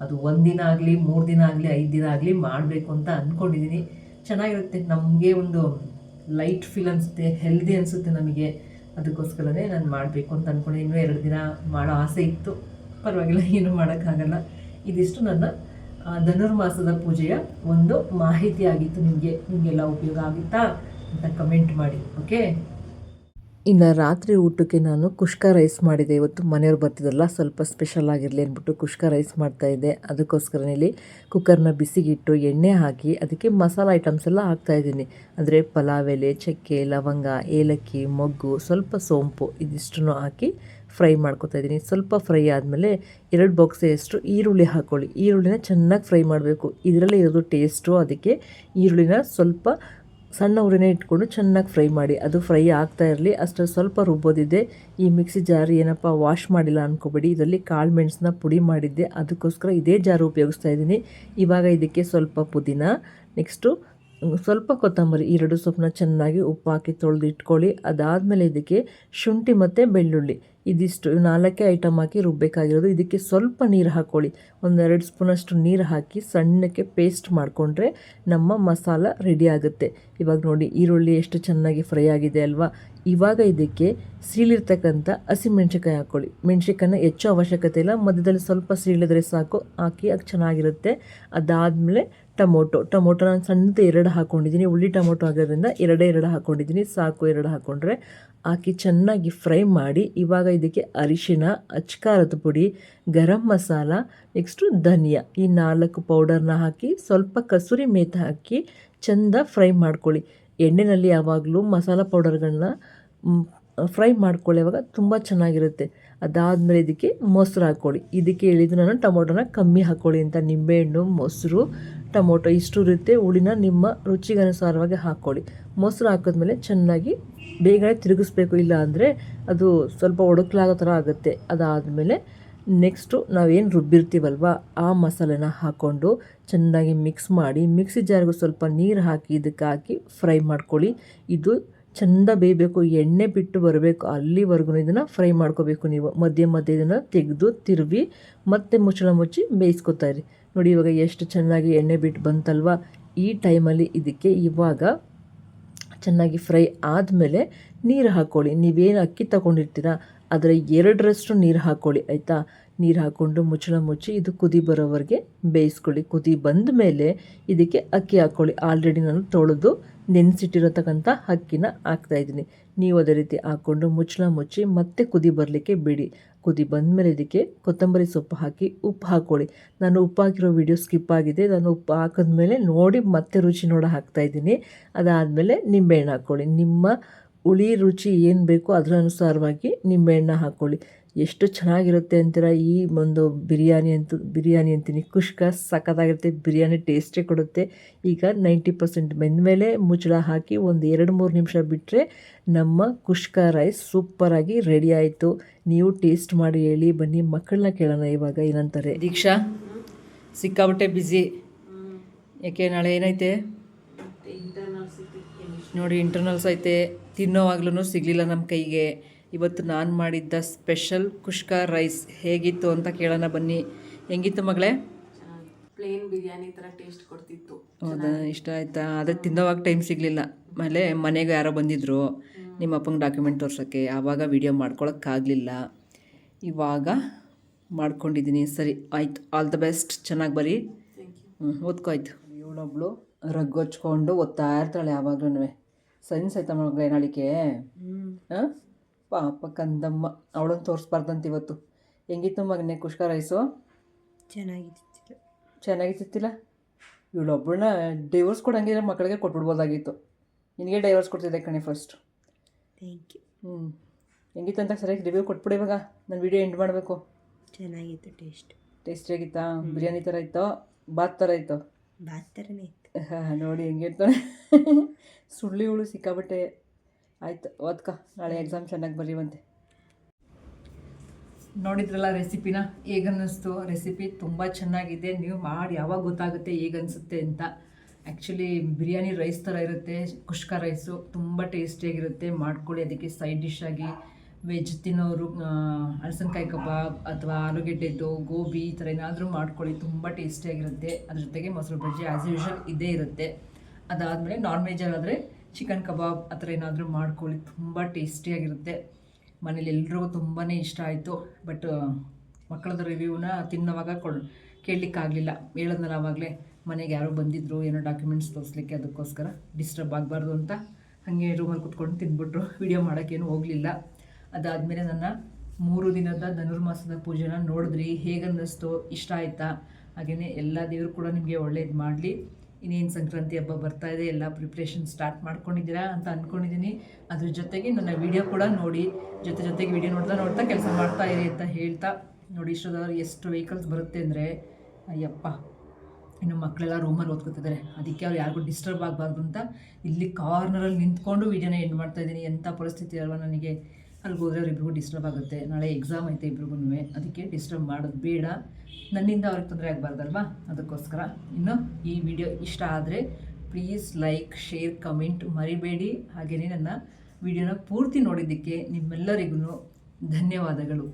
ಅದು 1 ದಿನ ಆಗಲಿ, 3 ದಿನ ಆಗಲಿ, 5 ದಿನ ಆಗಲಿ ಮಾಡಬೇಕು ಅಂತ ಅಂದ್ಕೊಂಡಿದ್ದೀನಿ. ಚೆನ್ನಾಗಿರುತ್ತೆ, ನಮಗೆ ಒಂದು ಲೈಟ್ ಫೀಲ್ ಅನಿಸುತ್ತೆ, ಹೆಲ್ದಿ ಅನಿಸುತ್ತೆ ನಮಗೆ. ಅದಕ್ಕೋಸ್ಕರನೇ ನಾನು ಮಾಡಬೇಕು ಅಂತ ಅಂದ್ಕೊಂಡಿದ್ದೀನಿ. ಇನ್ನೂ 2 ದಿನ ಮಾಡೋ ಆಸೆ ಇತ್ತು, ಪರವಾಗಿಲ್ಲ, ಏನೂ ಮಾಡೋಕ್ಕಾಗಲ್ಲ. ಇದಿಷ್ಟು ನನ್ನ ಧನುರ್ಮಾಸದ ಪೂಜೆಯ ಒಂದು ಮಾಹಿತಿ ಆಗಿತ್ತು. ನಿಮಗೆಲ್ಲ ಉಪಯೋಗ ಆಗುತ್ತಾ ಅಂತ ಕಮೆಂಟ್ ಮಾಡಿ. ಓಕೆ, ಇನ್ನು ರಾತ್ರಿ ಊಟಕ್ಕೆ ನಾನು ಕುಷ್ಕ ರೈಸ್ ಮಾಡಿದೆ. ಇವತ್ತು ಮನೆಯವ್ರು ಬರ್ತಿದ್ದಲ್ಲ, ಸ್ವಲ್ಪ ಸ್ಪೆಷಲ್ ಆಗಿರಲಿ ಅಂದ್ಬಿಟ್ಟು ಕುಷ್ಕ ರೈಸ್ ಮಾಡ್ತಾಯಿದ್ದೆ. ಅದಕ್ಕೋಸ್ಕರ ಇಲ್ಲಿ ಕುಕ್ಕರ್ನ ಬಿಸಿಗಿಟ್ಟು ಎಣ್ಣೆ ಹಾಕಿ ಅದಕ್ಕೆ ಮಸಾಲ ಐಟಮ್ಸ್ ಎಲ್ಲ ಹಾಕ್ತಾಯಿದ್ದೀನಿ. ಅಂದರೆ ಪಲಾವ್ ಎಲೆ, ಚಕ್ಕೆ, ಲವಂಗ, ಏಲಕ್ಕಿ, ಮೊಗ್ಗು, ಸ್ವಲ್ಪ ಸೋಂಪು ಇದಿಷ್ಟನ್ನು ಹಾಕಿ ಫ್ರೈ ಮಾಡ್ಕೊತಾಯಿದ್ದೀನಿ. ಸ್ವಲ್ಪ ಫ್ರೈ ಆದಮೇಲೆ 2 ಬಾಕ್ಸೆಯಷ್ಟು ಈರುಳ್ಳಿ ಹಾಕ್ಕೊಳ್ಳಿ. ಈರುಳ್ಳಿನ ಚೆನ್ನಾಗಿ ಫ್ರೈ ಮಾಡಬೇಕು, ಇದರಲ್ಲೇ ಇರೋದು ಟೇಸ್ಟು. ಅದಕ್ಕೆ ಈರುಳ್ಳಿನ ಸ್ವಲ್ಪ ಸಣ್ಣ ಉರಿನೇ ಇಟ್ಕೊಂಡು ಚೆನ್ನಾಗಿ ಫ್ರೈ ಮಾಡಿ. ಅದು ಫ್ರೈ ಆಗ್ತಾ ಇರಲಿ, ಅಷ್ಟರಲ್ಲಿ ಸ್ವಲ್ಪ ರುಬ್ಬೋದಿದೆ. ಈ ಮಿಕ್ಸಿ ಜಾರ್ ಏನಪ್ಪ ವಾಶ್ ಮಾಡಿಲ್ಲ ಅಂದ್ಕೋಬೇಡಿ, ಇದರಲ್ಲಿ ಕಾಳು ಮೆಣಸನ್ನ ಪುಡಿ ಮಾಡಿದ್ದೆ, ಅದಕ್ಕೋಸ್ಕರ ಇದೇ ಜಾರು ಉಪಯೋಗಿಸ್ತಾ ಇದ್ದೀನಿ. ಇವಾಗ ಇದಕ್ಕೆ ಸ್ವಲ್ಪ ಪುದೀನ, ನೆಕ್ಸ್ಟು ಸ್ವಲ್ಪ ಕೊತ್ತಂಬರಿ, 2 ಸೊಪ್ಪನ್ನ ಚೆನ್ನಾಗಿ ಉಪ್ಪು ಹಾಕಿ ತೊಳೆದು ಇಟ್ಕೊಳ್ಳಿ. ಅದಾದಮೇಲೆ ಇದಕ್ಕೆ ಶುಂಠಿ ಮತ್ತು ಬೆಳ್ಳುಳ್ಳಿ ಇದಿಷ್ಟು 4 ಐಟಮ್ ಹಾಕಿ ರುಬ್ಬಬೇಕಾಗಿರೋದು. ಇದಕ್ಕೆ ಸ್ವಲ್ಪ ನೀರು ಹಾಕ್ಕೊಳ್ಳಿ, 1-2 ಸ್ಪೂನಷ್ಟು ನೀರು ಹಾಕಿ ಸಣ್ಣಕ್ಕೆ ಪೇಸ್ಟ್ ಮಾಡಿಕೊಂಡ್ರೆ ನಮ್ಮ ಮಸಾಲ ರೆಡಿ ಆಗುತ್ತೆ. ಇವಾಗ ನೋಡಿ ಈರುಳ್ಳಿ ಎಷ್ಟು ಚೆನ್ನಾಗಿ ಫ್ರೈ ಆಗಿದೆ ಅಲ್ವಾ. ಇವಾಗ ಇದಕ್ಕೆ ಸೀಳಿರ್ತಕ್ಕಂಥ ಹಸಿಮೆಣ್ಸಿಕಾಯಿ ಹಾಕ್ಕೊಳ್ಳಿ. ಮೆಣ್ಸಿಕಾಯನ್ನ ಹೆಚ್ಚು ಅವಶ್ಯಕತೆ ಇಲ್ಲ, ಮಧ್ಯದಲ್ಲಿ ಸ್ವಲ್ಪ ಸೀಳಿದ್ರೆ ಸಾಕು, ಹಾಕಿ ಅದು ಚೆನ್ನಾಗಿರುತ್ತೆ. ಅದಾದಮೇಲೆ ಟೊಮೊಟೊ ನಾನು ಸಣ್ಣದು 2 ಹಾಕ್ಕೊಂಡಿದ್ದೀನಿ. ಉಳ್ಳಿ ಟೊಮೊಟೊ ಆಗಿರೋದ್ರಿಂದ 2 ಹಾಕ್ಕೊಂಡಿದ್ದೀನಿ, ಸಾಕು. 2 ಹಾಕ್ಕೊಂಡ್ರೆ ಹಾಕಿ ಚೆನ್ನಾಗಿ ಫ್ರೈ ಮಾಡಿ. ಇವಾಗ ಇದಕ್ಕೆ ಅರಿಶಿಣ, ಅಚ್ಕಾರದ ಪುಡಿ, ಗರಂ ಮಸಾಲ, ನೆಕ್ಸ್ಟು ಧನಿಯಾ, ಈ 4 ಪೌಡರ್ನ ಹಾಕಿ ಸ್ವಲ್ಪ ಕಸೂರಿ ಮೇಥಿ ಹಾಕಿ ಚೆಂದ ಫ್ರೈ ಮಾಡ್ಕೊಳ್ಳಿ. ಎಣ್ಣೆಯಲ್ಲಿ ಯಾವಾಗಲೂ ಮಸಾಲ ಪೌಡರ್ಗಳನ್ನ ಫ್ರೈ ಮಾಡ್ಕೊಳ್ಳಿ, ಅವಾಗ ತುಂಬ ಚೆನ್ನಾಗಿರುತ್ತೆ. ಅದಾದಮೇಲೆ ಇದಕ್ಕೆ ಮೊಸರು ಹಾಕ್ಕೊಳ್ಳಿ. ಇದಕ್ಕೆ ಹೇಳಿದ್ದು ನಾನು ಟೊಮೊಟೊನ ಕಮ್ಮಿ ಹಾಕ್ಕೊಳ್ಳಿ ಅಂತ. ನಿಂಬೆಹಣ್ಣು, ಮೊಸರು, ಟೊಮೊಟೊ ಇಷ್ಟು ಇರುತ್ತೆ. ಹುಳಿನ ನಿಮ್ಮ ರುಚಿಗನುಸಾರವಾಗಿ ಹಾಕ್ಕೊಳ್ಳಿ. ಮೊಸರು ಹಾಕಿದ್ಮೇಲೆ ಚೆನ್ನಾಗಿ ಬೇಗನೆ ತಿರುಗಿಸ್ಬೇಕು, ಇಲ್ಲ ಅಂದರೆ ಅದು ಸ್ವಲ್ಪ ಒಡಕ್ಲಾಗೋ ಥರ ಆಗುತ್ತೆ. ಅದಾದಮೇಲೆ ನೆಕ್ಸ್ಟು ನಾವೇನು ರುಬ್ಬಿರ್ತೀವಲ್ವ ಆ ಮಸಾಲೆನ ಹಾಕ್ಕೊಂಡು ಚೆನ್ನಾಗಿ ಮಿಕ್ಸ್ ಮಾಡಿ, ಮಿಕ್ಸಿ ಜಾರ್ಗೂ ಸ್ವಲ್ಪ ನೀರು ಹಾಕಿ ಇದಕ್ಕೆ ಹಾಕಿ ಫ್ರೈ ಮಾಡ್ಕೊಳ್ಳಿ. ಇದು ಚೆಂದ ಬೇಯಬೇಕು, ಎಣ್ಣೆ ಬಿಟ್ಟು ಬರಬೇಕು, ಅಲ್ಲಿವರೆಗೂ ಇದನ್ನು ಫ್ರೈ ಮಾಡ್ಕೋಬೇಕು. ನೀವು ಮಧ್ಯೆ ಇದನ್ನು ತೆಗೆದು ತಿರುವಿ ಮತ್ತೆ ಮುಚ್ಚಳ ಮುಚ್ಚಿ ಬೇಯಿಸ್ಕೊತಾ ಇರಿ. ನೋಡಿ ಇವಾಗ ಎಷ್ಟು ಚೆನ್ನಾಗಿ ಎಣ್ಣೆ ಬಿಟ್ಟು ಬಂತಲ್ವ. ಈ ಟೈಮಲ್ಲಿ ಇದಕ್ಕೆ ಇವಾಗ ಚೆನ್ನಾಗಿ ಫ್ರೈ ಆದಮೇಲೆ ನೀರು ಹಾಕ್ಕೊಳ್ಳಿ. ನೀವೇನು ಅಕ್ಕಿ ತೊಗೊಂಡಿರ್ತೀರ ಅದರ 2ರಷ್ಟು ನೀರು ಹಾಕ್ಕೊಳ್ಳಿ ಆಯಿತಾ. ನೀರು ಹಾಕ್ಕೊಂಡು ಮುಚ್ಚಳ ಮುಚ್ಚಿ ಇದು ಕುದಿ ಬರೋವರೆಗೆ ಬೇಯಿಸ್ಕೊಳ್ಳಿ. ಕುದಿ ಬಂದ ಮೇಲೆ ಇದಕ್ಕೆ ಅಕ್ಕಿ ಹಾಕ್ಕೊಳ್ಳಿ. ಆಲ್ರೆಡಿ ನಾನು ತೊಳೆದು ನೆನೆಸಿಟ್ಟಿರತಕ್ಕಂಥ ಅಕ್ಕಿನ ಹಾಕ್ತಾಯಿದ್ದೀನಿ. ನೀವು ಅದೇ ರೀತಿ ಹಾಕ್ಕೊಂಡು ಮುಚ್ಚಳ ಮುಚ್ಚಿ ಮತ್ತೆ ಕುದಿ ಬರಲಿಕ್ಕೆ ಬಿಡಿ. ಕುದಿ ಬಂದಮೇಲೆ ಇದಕ್ಕೆ ಕೊತ್ತಂಬರಿ ಸೊಪ್ಪು ಹಾಕಿ ಉಪ್ಪು ಹಾಕ್ಕೊಳ್ಳಿ. ನಾನು ಉಪ್ಪು ಹಾಕಿರೋ ವಿಡಿಯೋ ಸ್ಕಿಪ್ ಆಗಿದೆ. ನಾನು ಉಪ್ಪು ಹಾಕಿದ್ಮೇಲೆ ನೋಡಿ ಮತ್ತೆ ರುಚಿ ಹಾಕ್ತಾಯಿದ್ದೀನಿ. ಅದಾದಮೇಲೆ ನಿಂಬೆಹಣ್ಣು ಹಾಕ್ಕೊಳ್ಳಿ. ನಿಮ್ಮ ಹುಳಿ ರುಚಿ ಏನು ಬೇಕೋ ಅದರ ಅನುಸಾರವಾಗಿ ನಿಂಬೆಹಣ್ಣು ಹಾಕ್ಕೊಳ್ಳಿ. ಎಷ್ಟು ಚೆನ್ನಾಗಿರುತ್ತೆ ಅಂತೀರ ಈ ಒಂದು ಬಿರಿಯಾನಿ ಅಂತೀನಿ, ಕುಷ್ಕ ಸಖತ್ತಾಗಿರುತ್ತೆ. ಬಿರಿಯಾನಿ ಟೇಸ್ಟೇ ಕೊಡುತ್ತೆ. ಈಗ 90% ಬೆಂದಮೇಲೆ ಮುಚ್ಚಳ ಹಾಕಿ ಒಂದು 2-3 ನಿಮಿಷ ಬಿಟ್ಟರೆ ನಮ್ಮ ಕುಷ್ಕ ರೈಸ್ ಸೂಪರಾಗಿ ರೆಡಿ ಆಯಿತು. ನೀವು ಟೇಸ್ಟ್ ಮಾಡಿ ಹೇಳಿ. ಬನ್ನಿ ಮಕ್ಕಳನ್ನ ಕೇಳೋಣ ಇವಾಗ ಏನಂತಾರೆ. ದೀಕ್ಷಾ ಸಿಕ್ಕಾಬಿಟ್ಟೆ ಬ್ಯುಸಿ, ಯಾಕೆ ನಾಳೆ ಏನೈತೆ ನೋಡಿ, ಇಂಟರ್ನಲ್ಸ್ ಐತೆ. ತಿನ್ನೋವಾಗ್ಲೂ ಸಿಗಲಿಲ್ಲ ನಮ್ಮ ಕೈಗೆ. ಇವತ್ತು ನಾನು ಮಾಡಿದ್ದ ಸ್ಪೆಷಲ್ ಕುಷ್ಕ ರೈಸ್ ಹೇಗಿತ್ತು ಅಂತ ಕೇಳೋಣ ಬನ್ನಿ. ಹೆಂಗಿತ್ತು ಮಗಳೇ? ಪ್ಲೇನ್ ಬಿರಿಯಾನಿ ಥರ ಟೇಸ್ಟ್ ಕೊಡ್ತಿತ್ತು. ಹೌದಾ, ಇಷ್ಟ ಆಯಿತಾ? ಆದರೆ ತಿನ್ನೋವಾಗ ಟೈಮ್ ಸಿಗಲಿಲ್ಲ. ಆಮೇಲೆ ಮನೆಗೆ ಯಾರೋ ಬಂದಿದ್ದರು ನಿಮ್ಮ ಅಪ್ಪಂಗೆ ಡಾಕ್ಯುಮೆಂಟ್ ತೋರ್ಸೋಕ್ಕೆ, ಆವಾಗ ವೀಡಿಯೋ ಮಾಡ್ಕೊಳಕ್ಕಾಗಲಿಲ್ಲ. ಇವಾಗ ಮಾಡ್ಕೊಂಡಿದ್ದೀನಿ. ಸರಿ ಆಯಿತು, ಆಲ್ ದ ಬೆಸ್ಟ್, ಚೆನ್ನಾಗಿ ಬರೀ. ಓದ್ಕೋ ಆಯಿತು. ಇವಳೊಬ್ಳು ರಗ್ಗೊಚ್ಕೊಂಡು ಓದ್ತಾ ಇರ್ತಾಳೆ ಯಾವಾಗ್ಲೂ. ಸೈನ್ಸ್ ಆಯ್ತಾ ಮಗಳೇ ನಾಳಿಕೆ? ಹಾಂ, ಪಾಪ ಕಂದಮ್ಮ, ಅವಳನ್ನು ತೋರಿಸ್ಬಾರ್ದಂತ ಇವತ್ತು. ಹೆಂಗಿತ್ತು ಮಗನೇ ಕುಷ್ಕ ರೈಸು? ಚೆನ್ನಾಗಿತ್ತಿಲ್ಲ. ಇವಳೊಬ್ಬಳನ್ನ ಡೈವರ್ಸ್ ಕೊಡಂಗಿದ್ರೆ ಮಕ್ಕಳಿಗೆ ಕೊಟ್ಬಿಡ್ಬೋದಾಗಿತ್ತು. ನಿನಗೆ ಡೈವರ್ಸ್ ಕೊಡ್ತಿದ್ದೆ ಕಣೆ ಫಸ್ಟ್. Thank you. ಹೆಂಗಿತ್ತು ಅಂತ ಸರಿಯಾಗಿ ರಿವ್ಯೂ ಕೊಟ್ಬಿಡಿ. ಇವಾಗ ನಾನು ವಿಡಿಯೋ ಎಂಡ್ ಮಾಡಬೇಕು. ಚೆನ್ನಾಗಿತ್ತು. ಟೇಸ್ಟಿಯಾಗಿತ್ತಾ? ಬಿರಿಯಾನಿ ಥರ ಇತ್ತೋ ಬಾತ್ ಥರ ಇತ್ತೋ? ಬಾತ್ ಥರನೇ ಇತ್ತು. ಹಾಂ, ನೋಡಿ ಹೆಂಗಿರ್ತಾನೆ ಸುಳ್ಳಿ ಹುಳು ಸಿಕ್ಕಾಬಟ್ಟೆ. ಆಯ್ತು, ಓದ್ಕ, ನಾಳೆ ಎಕ್ಸಾಮ್ ಚೆನ್ನಾಗಿ ಬರೀವಂತೆ. ನೋಡಿದ್ರಲ್ಲ ರೆಸಿಪಿನ, ಹೇಗನ್ನಿಸ್ತು? ರೆಸಿಪಿ ತುಂಬ ಚೆನ್ನಾಗಿದೆ. ನೀವು ಮಾಡಿ ಯಾವಾಗ ಗೊತ್ತಾಗುತ್ತೆ ಹೇಗನ್ಸುತ್ತೆ ಅಂತ. ಆ್ಯಕ್ಚುಲಿ ಬಿರಿಯಾನಿ ರೈಸ್ ಥರ ಇರುತ್ತೆ ಕುಷ್ಕ ರೈಸು, ತುಂಬ ಟೇಸ್ಟಿಯಾಗಿರುತ್ತೆ. ಮಾಡ್ಕೊಳ್ಳಿ. ಅದಕ್ಕೆ ಸೈಡ್ ಡಿಶ್ ಆಗಿ ವೆಜ್ ತಿನ್ನೋರು ಅಲಸನಕಾಯಿ ಕಬಾಬ್ ಅಥವಾ ಆಲೂಗೆಡ್ಡೆದ್ದು ಗೋಬಿ ಈ ಥರ ಏನಾದರೂ ಮಾಡ್ಕೊಳ್ಳಿ, ತುಂಬ ಟೇಸ್ಟಿಯಾಗಿರುತ್ತೆ. ಅದ್ರ ಜೊತೆಗೆ ಮೊಸರು ಬಜ್ಜಿ ಆ್ಯಸ್ ಯೂಶ್ವಲ್ ಇದೇ ಇರುತ್ತೆ. ಅದಾದಮೇಲೆ ನಾನ್ ವೆಜ್ಜಲ್ಲಾದರೆ ಚಿಕನ್ ಕಬಾಬ್ ಆ ಥರ ಏನಾದರೂ ಮಾಡ್ಕೊಳ್ಳಿ, ತುಂಬ ಟೇಸ್ಟಿಯಾಗಿರುತ್ತೆ. ಮನೇಲಿ ಎಲ್ರಿಗೂ ತುಂಬಾ ಇಷ್ಟ ಆಯಿತು. ಬಟ್ ಮಕ್ಕಳದ್ದು ರಿವ್ಯೂನ ತಿನ್ನೋವಾಗ ಕೇಳಲಿಕ್ಕಾಗಲಿಲ್ಲ. ಹೇಳೋದ್ನಲ್ಲ ಆವಾಗಲೇ, ಮನೆಗೆ ಯಾರೋ ಬಂದಿದ್ದರು ಏನೋ ಡಾಕ್ಯುಮೆಂಟ್ಸ್ ತೋರಿಸ್ಲಿಕ್ಕೆ, ಅದಕ್ಕೋಸ್ಕರ ಡಿಸ್ಟರ್ಬ್ ಆಗಬಾರ್ದು ಅಂತ ಹಾಗೆ ರೂಮಲ್ಲಿ ಕುತ್ಕೊಂಡು ತಿಂದ್ಬಿಟ್ರು. ವಿಡಿಯೋ ಮಾಡೋಕ್ಕೇನು ಹೋಗಲಿಲ್ಲ. ಅದಾದಮೇಲೆ ನನ್ನ 3 ದಿನದ ಧನುರ್ಮಾಸದ ಪೂಜೆನ ನೋಡಿದ್ರಿ, ಹೇಗನ್ನಿಸ್ತು, ಇಷ್ಟ ಆಯಿತಾ? ಹಾಗೆಯೇ ಎಲ್ಲ ದೇವರು ಕೂಡ ನಿಮಗೆ ಒಳ್ಳೇದು ಮಾಡಲಿ. ಇನ್ನೇನು ಸಂಕ್ರಾಂತಿ ಹಬ್ಬ ಬರ್ತಾ ಇದೆ, ಎಲ್ಲ ಪ್ರಿಪ್ರೇಷನ್ ಸ್ಟಾರ್ಟ್ ಮಾಡ್ಕೊಂಡಿದ್ದೀರಾ ಅಂತ ಅಂದ್ಕೊಂಡಿದ್ದೀನಿ. ಅದ್ರ ಜೊತೆಗೆ ನನ್ನ ವೀಡಿಯೋ ಕೂಡ ನೋಡಿ, ಜೊತೆಗೆ ವೀಡಿಯೋ ನೋಡ್ತಾ ಕೆಲಸ ಮಾಡ್ತಾ ಇರಿ ಅಂತ ಹೇಳ್ತಾ. ನೋಡಿ ಇಷ್ಟದವ್ರು ಎಷ್ಟು ವೆಹಿಕಲ್ಸ್ ಬರುತ್ತೆ ಅಂದರೆ, ಅಯ್ಯಪ್ಪ, ಇನ್ನು ಮಕ್ಕಳೆಲ್ಲ ರೂಮಲ್ಲಿ ಓದ್ಕೊತಿದ್ದಾರೆ. ಅದಕ್ಕೆ ಅವ್ರು ಯಾರಿಗೂ ಡಿಸ್ಟರ್ಬ್ ಆಗಬಾರ್ದು ಅಂತ ಇಲ್ಲಿ ಕಾರ್ನರಲ್ಲಿ ನಿಂತ್ಕೊಂಡು ವೀಡಿಯೋನ ಎಂಡ್ ಮಾಡ್ತಾಯಿದ್ದೀನಿ. ಎಂಥ ಪರಿಸ್ಥಿತಿ ಅಲ್ವಾ ನನಗೆ. ಅಲ್ಲಿಗೆ ಹೋದರೆ ಅವ್ರಿಬ್ರಿಗೂ ಡಿಸ್ಟರ್ಬ್ ಆಗುತ್ತೆ. ನಾಳೆ ಎಕ್ಸಾಮ್ ಐತೆ ಇಬ್ರಿಗೂ, ಅದಕ್ಕೆ ಡಿಸ್ಟರ್ಬ್ ಮಾಡೋದು ಬೇಡ. ನನ್ನಿಂದ ಅವ್ರಿಗೆ ತೊಂದರೆ ಆಗಬಾರ್ದಲ್ವಾ, ಅದಕ್ಕೋಸ್ಕರ. ಇನ್ನು ಈ ವಿಡಿಯೋ ಇಷ್ಟ ಆದರೆ ಪ್ಲೀಸ್ ಲೈಕ್, ಶೇರ್, ಕಮೆಂಟ್ ಮರಿಬೇಡಿ. ಹಾಗೆಯೇ ನನ್ನ ವಿಡಿಯೋನ ಪೂರ್ತಿ ನೋಡಿದ್ದಕ್ಕೆ ನಿಮ್ಮೆಲ್ಲರಿಗೂ ಧನ್ಯವಾದಗಳು.